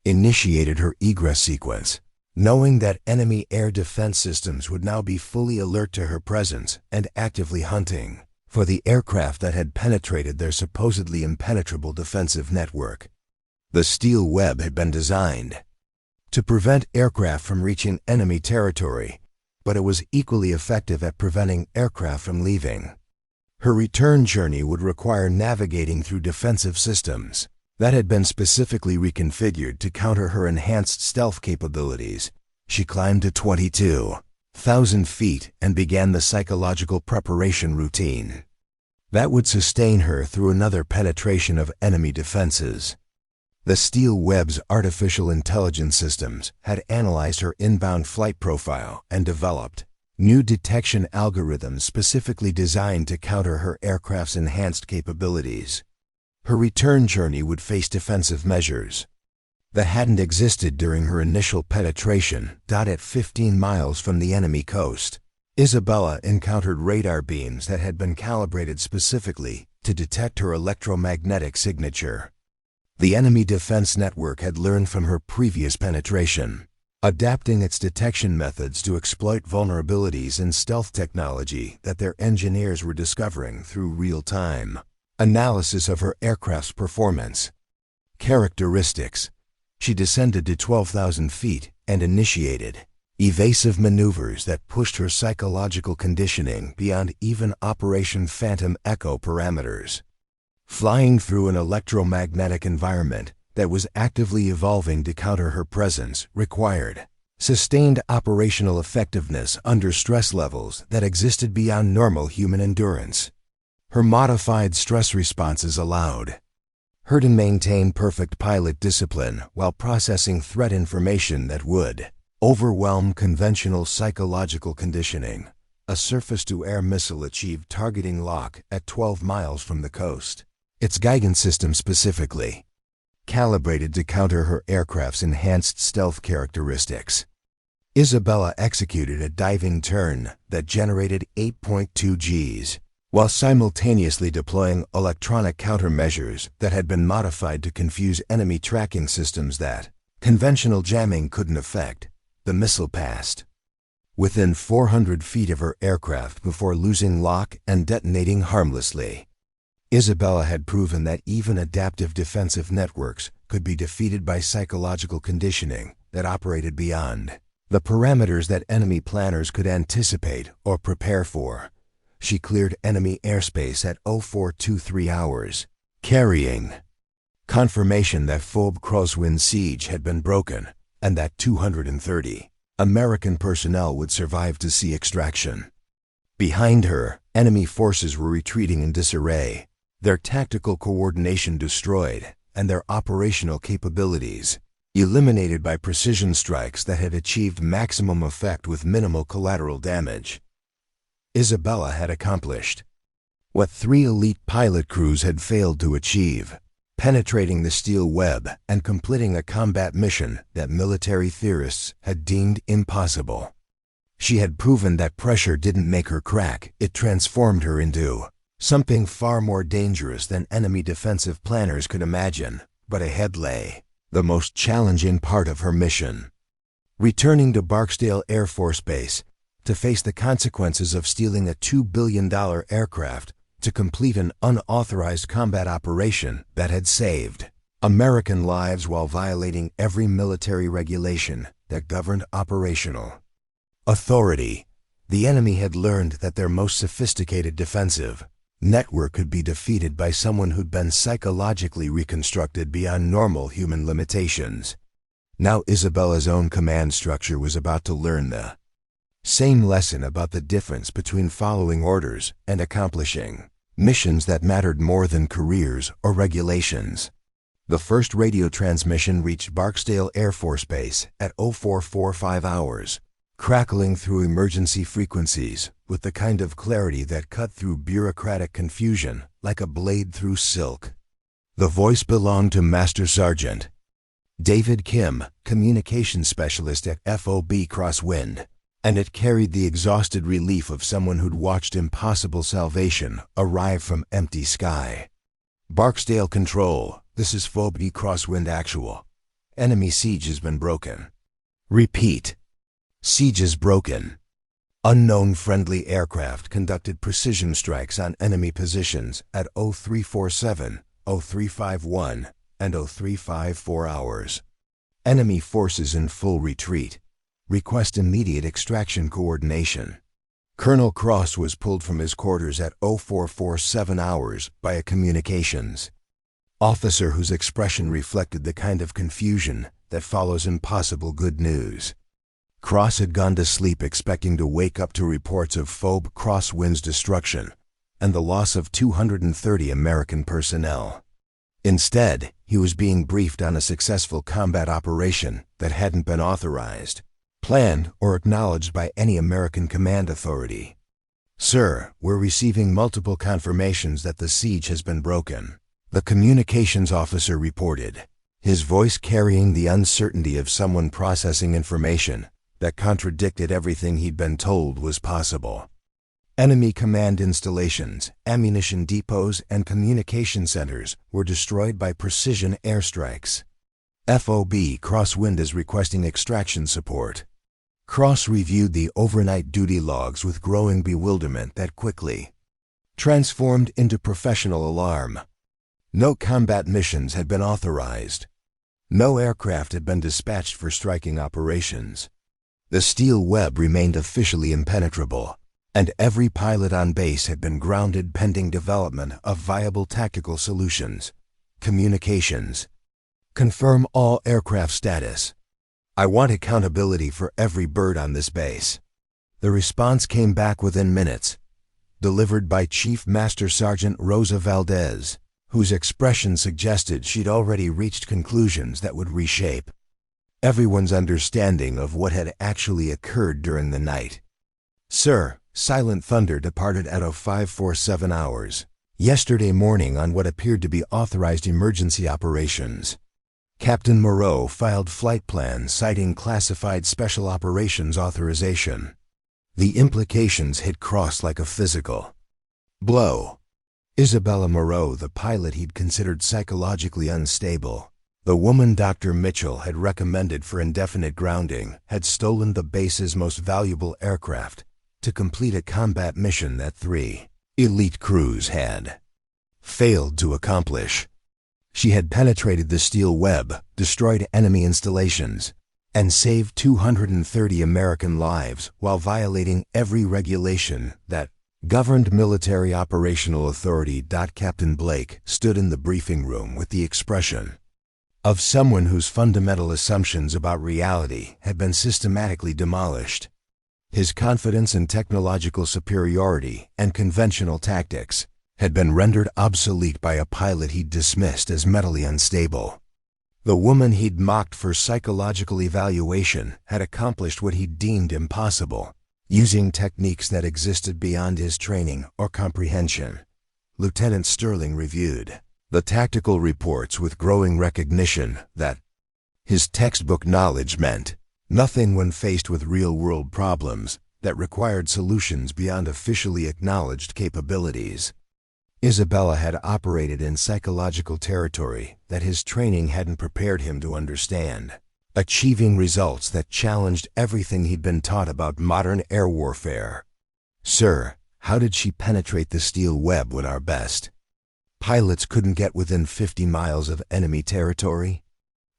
initiated her egress sequence, knowing that enemy air defense systems would now be fully alert to her presence and actively hunting for the aircraft that had penetrated their supposedly impenetrable defensive network. The steel web had been designed to prevent aircraft from reaching enemy territory, but it was equally effective at preventing aircraft from leaving. Her return journey would require navigating through defensive systems that had been specifically reconfigured to counter her enhanced stealth capabilities. She climbed to 22,000 feet and began the psychological preparation routine that would sustain her through another penetration of enemy defenses. The steel web's artificial intelligence systems had analyzed her inbound flight profile and developed new detection algorithms specifically designed to counter her aircraft's enhanced capabilities. Her return journey would face defensive measures that hadn't existed during her initial penetration. At 15 miles from the enemy coast, Isabella encountered radar beams that had been calibrated specifically to detect her electromagnetic signature. The enemy defense network had learned from her previous penetration, adapting its detection methods to exploit vulnerabilities in stealth technology that their engineers were discovering through real-time analysis of her aircraft's performance. Characteristics. She descended to 12,000 feet and initiated evasive maneuvers that pushed her psychological conditioning beyond even Operation Phantom Echo parameters. Flying through an electromagnetic environment that was actively evolving to counter her presence required sustained operational effectiveness under stress levels that existed beyond normal human endurance. Her modified stress responses allowed her to maintain perfect pilot discipline while processing threat information that would overwhelm conventional psychological conditioning. A surface-to-air missile achieved targeting lock at 12 miles from the coast. Its guidance system specifically calibrated to counter her aircraft's enhanced stealth characteristics. Isabella executed a diving turn that generated 8.2 Gs, while simultaneously deploying electronic countermeasures that had been modified to confuse enemy tracking systems that conventional jamming couldn't affect. The missile passed within 400 feet of her aircraft before losing lock and detonating harmlessly. Isabella had proven that even adaptive defensive networks could be defeated by psychological conditioning that operated beyond the parameters that enemy planners could anticipate or prepare for. she cleared enemy airspace at 0423 hours, carrying confirmation that Phoebe crosswind siege had been broken and that 230 American personnel would survive to see extraction. Behind her, enemy forces were retreating in disarray, their tactical coordination destroyed and their operational capabilities eliminated by precision strikes that had achieved maximum effect with minimal collateral damage. Isabella had accomplished what 3 elite pilot crews had failed to achieve, penetrating the steel web and completing a combat mission that military theorists had deemed impossible. She had proven that pressure didn't make her crack, it transformed her into something far more dangerous than enemy defensive planners could imagine. But ahead lay the most challenging part of her mission. Returning to Barksdale Air Force Base to face the consequences of stealing a $2 billion aircraft to complete an unauthorized combat operation that had saved American lives while violating every military regulation that governed operational authority. The enemy had learned that their most sophisticated defensive network could be defeated by someone who'd been psychologically reconstructed beyond normal human limitations. Now Isabella's own command structure was about to learn the same lesson about the difference between following orders and accomplishing missions that mattered more than careers or regulations. The first radio transmission reached Barksdale Air Force Base at 0445 hours, crackling through emergency frequencies with the kind of clarity that cut through bureaucratic confusion like a blade through silk. The voice belonged to Master Sergeant David Kim, communications specialist at FOB Crosswind, and it carried the exhausted relief of someone who'd watched impossible salvation arrive from empty sky. Barksdale Control, this is FOB Crosswind Actual. Enemy siege has been broken. Repeat. Siege is broken. Unknown friendly aircraft conducted precision strikes on enemy positions at 0347, 0351, and 0354 hours. Enemy forces in full retreat. Request immediate extraction coordination. Colonel Cross was pulled from his quarters at 0447 hours by a communications officer whose expression reflected the kind of confusion that follows impossible good news. Cross had gone to sleep expecting to wake up to reports of Phoebe Crosswind's destruction and the loss of 230 American personnel. Instead, he was being briefed on a successful combat operation that hadn't been authorized, planned, or acknowledged by any American command authority. "Sir, we're receiving multiple confirmations that the siege has been broken," the communications officer reported, his voice carrying the uncertainty of someone processing information that contradicted everything he'd been told was possible. Enemy command installations, ammunition depots, and communication centers were destroyed by precision airstrikes. FOB Crosswind is requesting extraction support. Cross reviewed the overnight duty logs with growing bewilderment that quickly transformed into professional alarm. No combat missions had been authorized. No aircraft had been dispatched for striking operations. The steel web remained officially impenetrable, and every pilot on base had been grounded pending development of viable tactical solutions. Communications. Confirm all aircraft status. I want accountability for every bird on this base. The response came back within minutes, delivered by Chief Master Sergeant Rosa Valdez, whose expression suggested she'd already reached conclusions that would reshape everyone's understanding of what had actually occurred during the night. "Sir, Silent Thunder departed at 0547 hours yesterday morning on what appeared to be authorized emergency operations. Captain Moreau filed flight plans citing classified special operations authorization. The implications hit Cross like a physical blow. Isabella Moreau, the pilot he'd considered psychologically unstable, the woman Dr. Mitchell had recommended for indefinite grounding, had stolen the base's most valuable aircraft to complete a combat mission that 3 elite crews had failed to accomplish. She had penetrated the steel web, destroyed enemy installations, and saved 230 American lives while violating every regulation that Governed Military Operational Authority. Captain Blake stood in the briefing room with the expression of someone whose fundamental assumptions about reality had been systematically demolished. His confidence in technological superiority and conventional tactics had been rendered obsolete by a pilot he'd dismissed as mentally unstable. The woman he'd mocked for psychological evaluation had accomplished what he'd deemed impossible, using techniques that existed beyond his training or comprehension. Lieutenant Sterling reviewed the tactical reports with growing recognition that his textbook knowledge meant nothing when faced with real-world problems that required solutions beyond officially acknowledged capabilities. Isabella had operated in psychological territory that his training hadn't prepared him to understand, achieving results that challenged everything he'd been taught about modern air warfare. Sir, how did she penetrate the steel web when our best pilots couldn't get within 50 miles of enemy territory?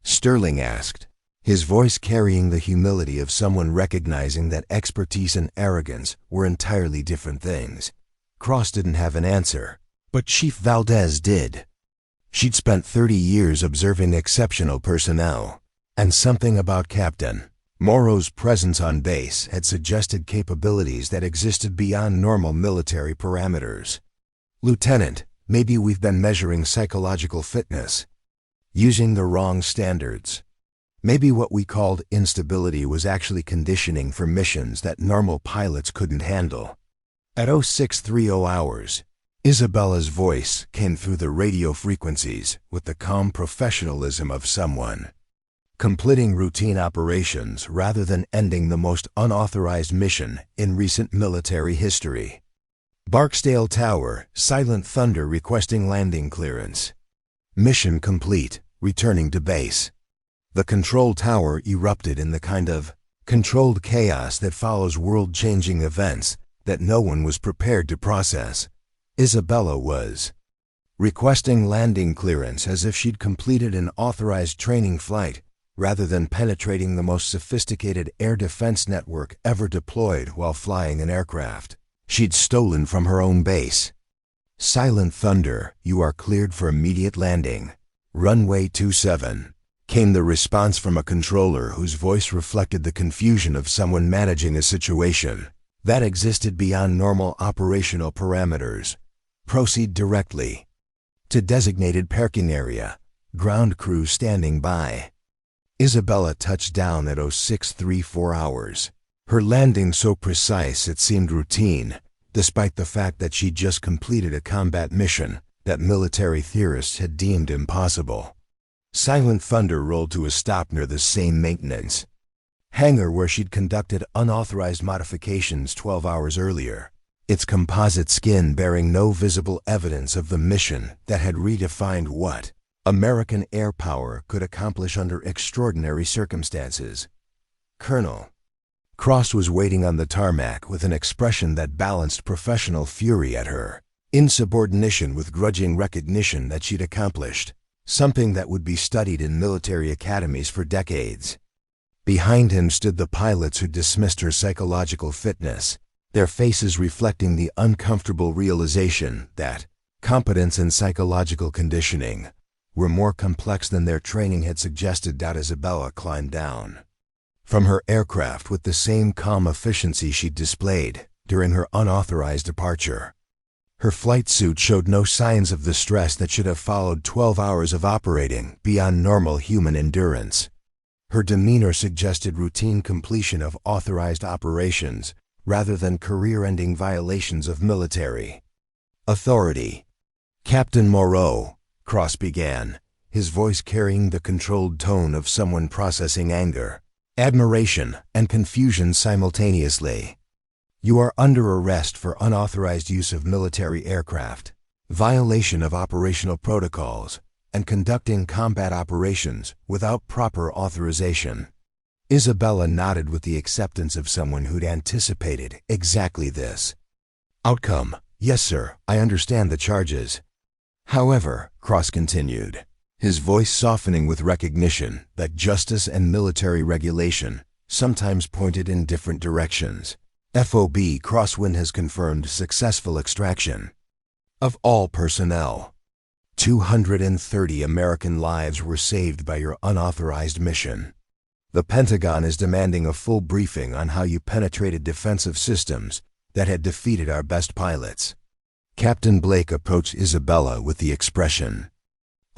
Sterling asked, his voice carrying the humility of someone recognizing that expertise and arrogance were entirely different things. Cross didn't have an answer, but Chief Valdez did. She'd spent 30 years observing exceptional personnel, and something about Captain Moreau's presence on base had suggested capabilities that existed beyond normal military parameters. Lieutenant, maybe we've been measuring psychological fitness using the wrong standards. Maybe what we called instability was actually conditioning for missions that normal pilots couldn't handle. At 0630 hours, Isabella's voice came through the radio frequencies with the calm professionalism of someone completing routine operations rather than ending the most unauthorized mission in recent military history. Barksdale Tower, Silent Thunder requesting landing clearance. Mission complete, returning to base. The control tower erupted in the kind of controlled chaos that follows world-changing events that no one was prepared to process. Isabella was requesting landing clearance as if she'd completed an authorized training flight rather than penetrating the most sophisticated air defense network ever deployed while flying an aircraft she'd stolen from her own base. Silent Thunder, you are cleared for immediate landing. Runway 27. Came the response from a controller whose voice reflected the confusion of someone managing a situation that existed beyond normal operational parameters. Proceed directly to designated parking area. Ground crew standing by. Isabella touched down at 0634 hours. Her landing so precise it seemed routine, despite the fact that she'd just completed a combat mission that military theorists had deemed impossible. Silent Thunder rolled to a stop near the same maintenance hangar where she'd conducted unauthorized modifications 12 hours earlier, its composite skin bearing no visible evidence of the mission that had redefined what American air power could accomplish under extraordinary circumstances. Colonel Cross was waiting on the tarmac with an expression that balanced professional fury at her insubordination with grudging recognition that she'd accomplished something that would be studied in military academies for decades. Behind him stood the pilots who dismissed her psychological fitness, their faces reflecting the uncomfortable realization that competence and psychological conditioning were more complex than their training had suggested. Isabella climbed down from her aircraft with the same calm efficiency she'd displayed during her unauthorized departure. Her flight suit showed no signs of the stress that should have followed 12 hours of operating beyond normal human endurance. Her demeanor suggested routine completion of authorized operations rather than career-ending violations of military authority. Captain Moreau, Cross began, his voice carrying the controlled tone of someone processing anger, admiration, and confusion simultaneously. You are under arrest for unauthorized use of military aircraft, violation of operational protocols, and conducting combat operations without proper authorization. Isabella nodded with the acceptance of someone who'd anticipated exactly this. Outcome: yes, sir, I understand the charges. However, Cross continued, his voice softening with recognition that justice and military regulation sometimes pointed in different directions. FOB Crosswind has confirmed successful extraction of all personnel. 230 American lives were saved by your unauthorized mission. The Pentagon is demanding a full briefing on how you penetrated defensive systems that had defeated our best pilots. Captain Blake approached Isabella with the expression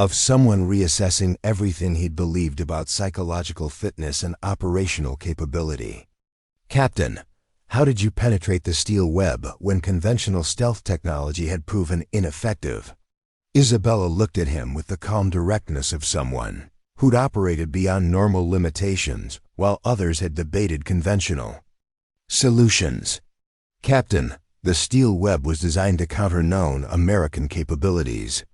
of someone reassessing everything he'd believed about psychological fitness and operational capability. Captain, how did you penetrate the steel web when conventional stealth technology had proven ineffective? Isabella looked at him with the calm directness of someone who'd operated beyond normal limitations while others had debated conventional solutions. Captain, the steel web was designed to counter known American capabilities.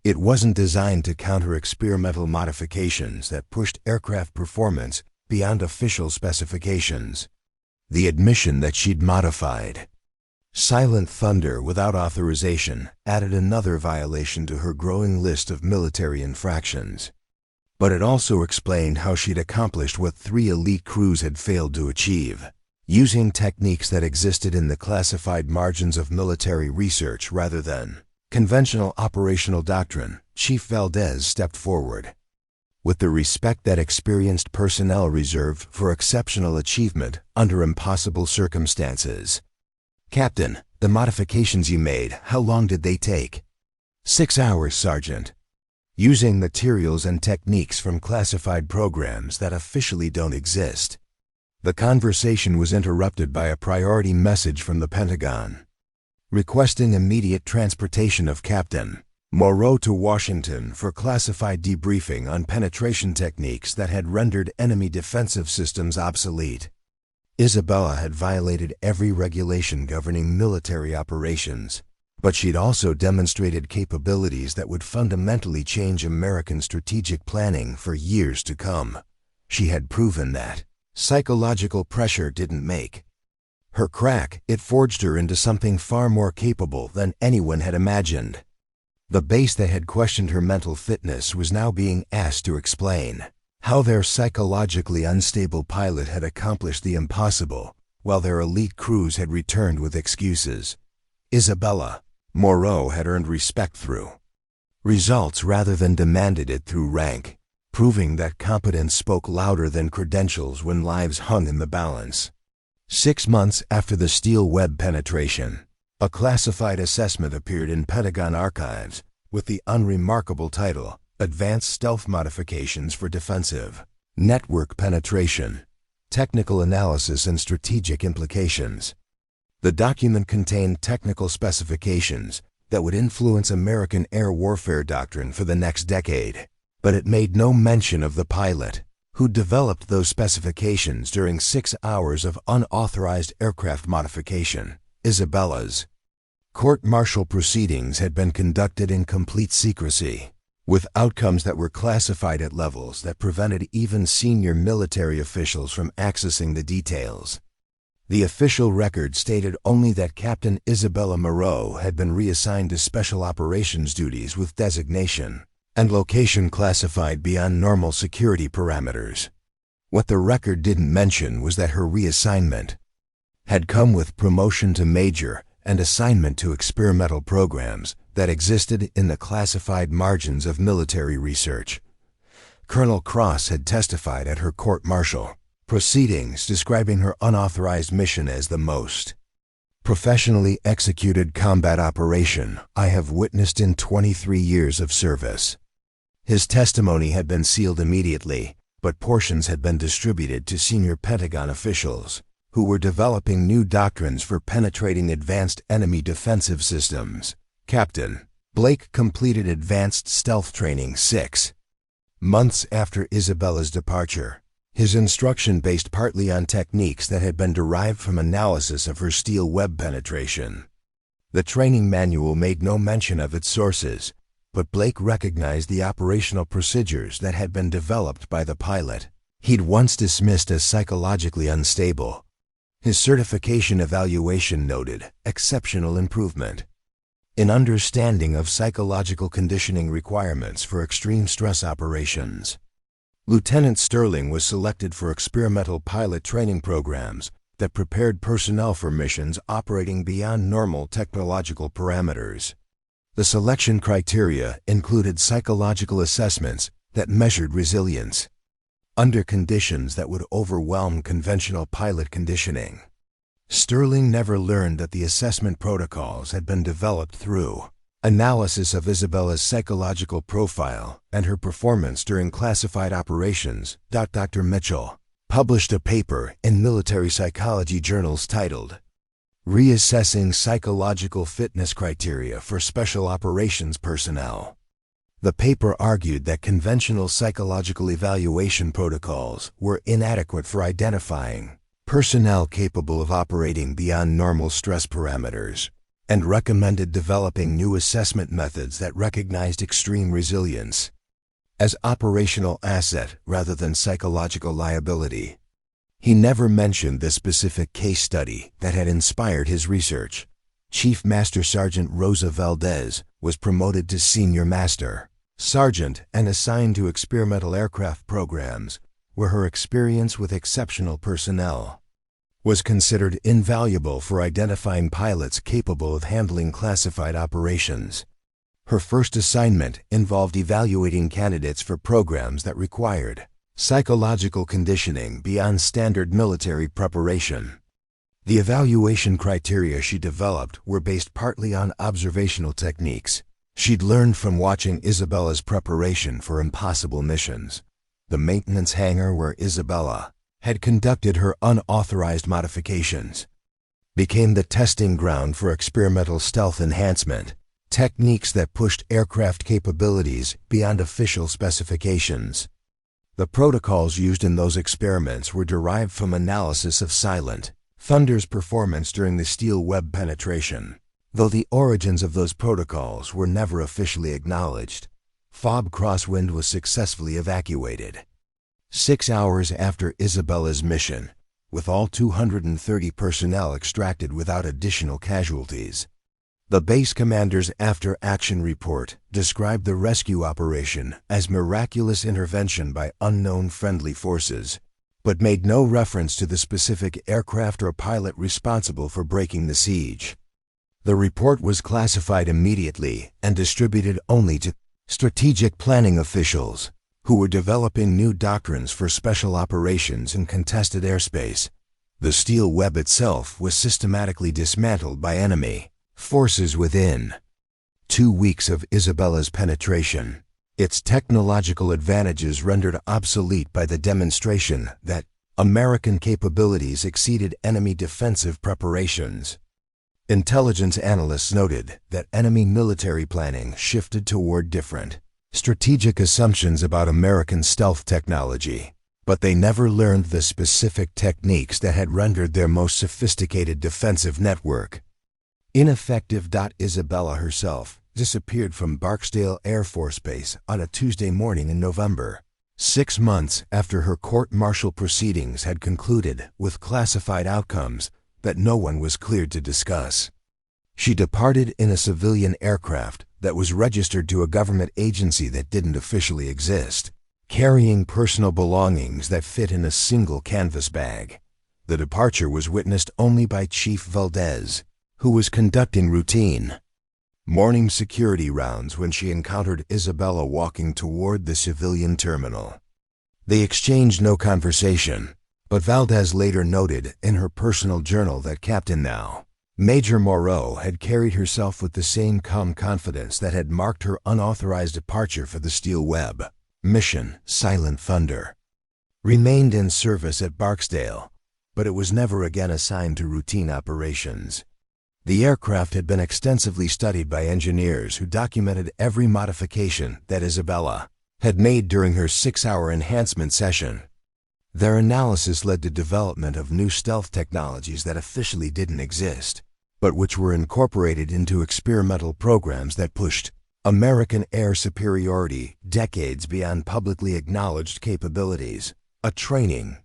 It wasn't designed to counter experimental modifications that pushed aircraft performance beyond official specifications. The admission that she'd modified silent thunder without authorization added another violation to her growing list of military infractions. But it also explained how she'd accomplished what 3 elite crews had failed to achieve, using techniques that existed in the classified margins of military research rather than conventional operational doctrine. Chief Valdez stepped forward with the respect that experienced personnel reserve for exceptional achievement under impossible circumstances. Captain, the modifications you made, how long did they take? 6 hours, Sergeant. Using materials and techniques from classified programs that officially don't exist. The conversation was interrupted by a priority message from the Pentagon, requesting immediate transportation of Captain Moreau to Washington for classified debriefing on penetration techniques that had rendered enemy defensive systems obsolete. Isabella had violated every regulation governing military operations, but she'd also demonstrated capabilities that would fundamentally change American strategic planning for years to come. She had proven that psychological pressure didn't make her crack. It forged her into something far more capable than anyone had imagined. The base that had questioned her mental fitness was now being asked to explain how their psychologically unstable pilot had accomplished the impossible, while their elite crews had returned with excuses. Isabella Moreau had earned respect through results rather than demanded it through rank, proving that competence spoke louder than credentials when lives hung in the balance. 6 months after the steel web penetration, a classified assessment appeared in Pentagon archives with the unremarkable title, Advanced Stealth Modifications for Defensive Network Penetration, Technical Analysis and Strategic Implications. The document contained technical specifications that would influence American air warfare doctrine for the next decade, but it made no mention of the pilot who developed those specifications during 6 hours of unauthorized aircraft modification. Isabella's court-martial proceedings had been conducted in complete secrecy, with outcomes that were classified at levels that prevented even senior military officials from accessing the details. The official record stated only that Captain Isabella Moreau had been reassigned to special operations duties with designation and location classified beyond normal security parameters. What the record didn't mention was that her reassignment had come with promotion to major and assignment to experimental programs that existed in the classified margins of military research. Colonel Cross had testified at her court-martial proceedings describing her unauthorized mission as the most professionally executed combat operation I have witnessed in 23 years of service. His testimony had been sealed immediately, but portions had been distributed to senior Pentagon officials who were developing new doctrines for penetrating advanced enemy defensive systems. Captain Blake completed advanced stealth training 6 months after Isabella's departure, his instruction based partly on techniques that had been derived from analysis of her steel web penetration. The training manual made no mention of its sources, but Blake recognized the operational procedures that had been developed by the pilot he'd once dismissed as psychologically unstable. His certification evaluation noted exceptional improvement in understanding of psychological conditioning requirements for extreme stress operations. Lieutenant Sterling was selected for experimental pilot training programs that prepared personnel for missions operating beyond normal technological parameters. The selection criteria included psychological assessments that measured resilience under conditions that would overwhelm conventional pilot conditioning. Sterling never learned that the assessment protocols had been developed through analysis of Isabella's psychological profile and her performance during classified operations. Dr. Mitchell published a paper in military psychology journals titled Reassessing Psychological Fitness Criteria for Special Operations Personnel. The paper argued that conventional psychological evaluation protocols were inadequate for identifying personnel capable of operating beyond normal stress parameters, and recommended developing new assessment methods that recognized extreme resilience as operational asset rather than psychological liability. He never mentioned the specific case study that had inspired his research. Chief Master Sergeant Rosa Valdez was promoted to Senior Master Sergeant and assigned to experimental aircraft programs, where her experience with exceptional personnel was considered invaluable for identifying pilots capable of handling classified operations. Her first assignment involved evaluating candidates for programs that required psychological conditioning beyond standard military preparation. The evaluation criteria she developed were based partly on observational techniques she'd learned from watching Isabella's preparation for impossible missions. The maintenance hangar where Isabella had conducted her unauthorized modifications became the testing ground for experimental stealth enhancement, techniques that pushed aircraft capabilities beyond official specifications. The protocols used in those experiments were derived from analysis of Silent Thunder's performance during the steel web penetration, though the origins of those protocols were never officially acknowledged. FOB Crosswind was successfully evacuated 6 hours after Isabella's mission, with all 230 personnel extracted without additional casualties. The base commander's after-action report described the rescue operation as miraculous intervention by unknown friendly forces, but made no reference to the specific aircraft or pilot responsible for breaking the siege. The report was classified immediately and distributed only to strategic planning officials who were developing new doctrines for special operations in contested airspace. The steel web itself was systematically dismantled by enemy forces within 2 weeks of Isabella's penetration, its technological advantages rendered obsolete by the demonstration that American capabilities exceeded enemy defensive preparations. Intelligence analysts noted that enemy military planning shifted toward different strategic assumptions about American stealth technology, but they never learned the specific techniques that had rendered their most sophisticated defensive network ineffective. Isabella herself disappeared from Barksdale Air Force Base on a Tuesday morning in November, 6 months after her court-martial proceedings had concluded with classified outcomes that no one was cleared to discuss. She departed in a civilian aircraft that was registered to a government agency that didn't officially exist, carrying personal belongings that fit in a single canvas bag. The departure was witnessed only by Chief Valdez, who was conducting routine morning security rounds when she encountered Isabella walking toward the civilian terminal. They exchanged no conversation, but Valdez later noted in her personal journal that Captain Major Moreau had carried herself with the same calm confidence that had marked her unauthorized departure for the steel web mission. Silent Thunder remained in service at Barksdale, but it was never again assigned to routine operations. The aircraft had been extensively studied by engineers who documented every modification that Isabella had made during her 6-hour enhancement session. Their analysis led to development of new stealth technologies that officially didn't exist, but which were incorporated into experimental programs that pushed American air superiority decades beyond publicly acknowledged capabilities. A training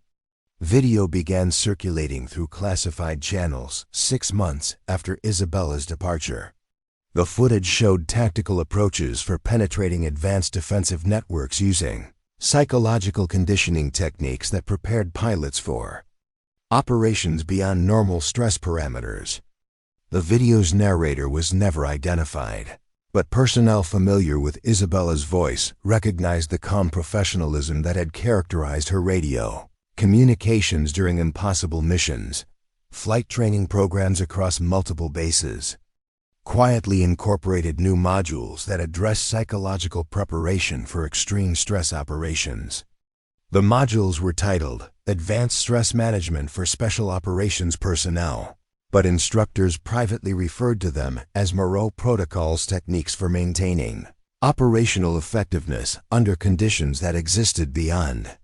video began circulating through classified channels 6 months after Isabella's departure. The footage showed tactical approaches for penetrating advanced defensive networks using psychological conditioning techniques that prepared pilots for Operations beyond normal stress parameters. The video's narrator was never identified, but personnel familiar with Isabella's voice recognized the calm professionalism that had characterized her radio communications during impossible missions, flight training programs across multiple bases, quietly incorporated new modules that address psychological preparation for extreme stress operations. The modules were titled Advanced Stress Management for Special Operations Personnel, but instructors privately referred to them as Moreau Protocols Techniques for Maintaining Operational Effectiveness under Conditions that Existed Beyond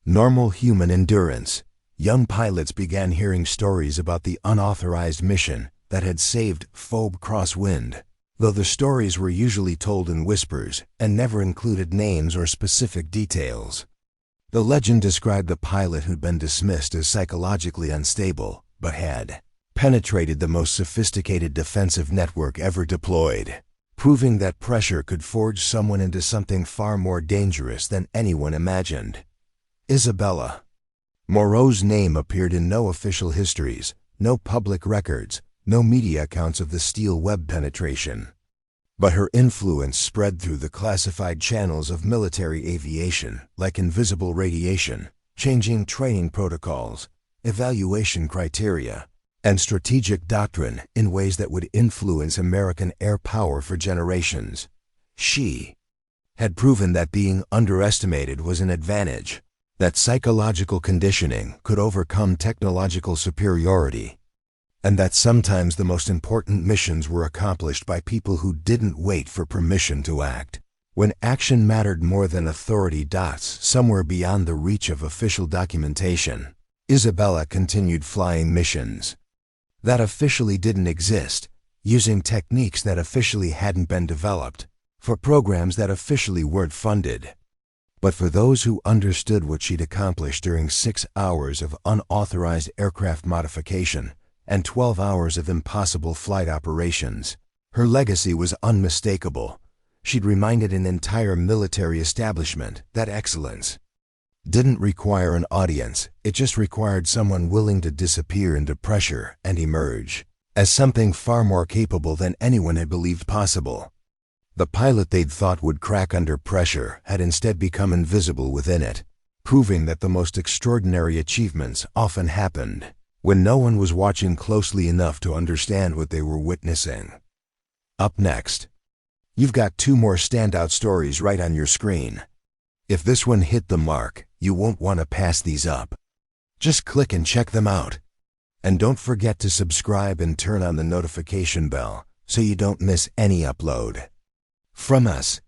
Normal Human Endurance. Young pilots began hearing stories about the unauthorized mission that had saved Phoebe Crosswind, though the stories were usually told in whispers and never included names or specific details. The legend described the pilot who'd been dismissed as psychologically unstable, but had penetrated the most sophisticated defensive network ever deployed, proving that pressure could forge someone into something far more dangerous than anyone imagined. Isabella Moreau's name appeared in no official histories, no public records, no media accounts of the steel web penetration. But her influence spread through the classified channels of military aviation, like invisible radiation, changing training protocols, evaluation criteria, and strategic doctrine in ways that would influence American air power for generations. She had proven that being underestimated was an advantage, that psychological conditioning could overcome technological superiority, and that sometimes the most important missions were accomplished by people who didn't wait for permission to act. When action mattered more than authority. Somewhere beyond the reach of official documentation, Isabella continued flying missions that officially didn't exist, using techniques that officially hadn't been developed, for programs that officially weren't funded. But for those who understood what she'd accomplished during 6 hours of unauthorized aircraft modification and 12 hours of impossible flight operations, her legacy was unmistakable. She'd reminded an entire military establishment that excellence didn't require an audience, it just required someone willing to disappear into pressure and emerge as something far more capable than anyone had believed possible. The pilot they'd thought would crack under pressure had instead become invisible within it, proving that the most extraordinary achievements often happened when no one was watching closely enough to understand what they were witnessing. Up next, you've got 2 more standout stories right on your screen. If this one hit the mark, you won't want to pass these up. Just click and check them out. And don't forget to subscribe and turn on the notification bell so you don't miss any upload. From us,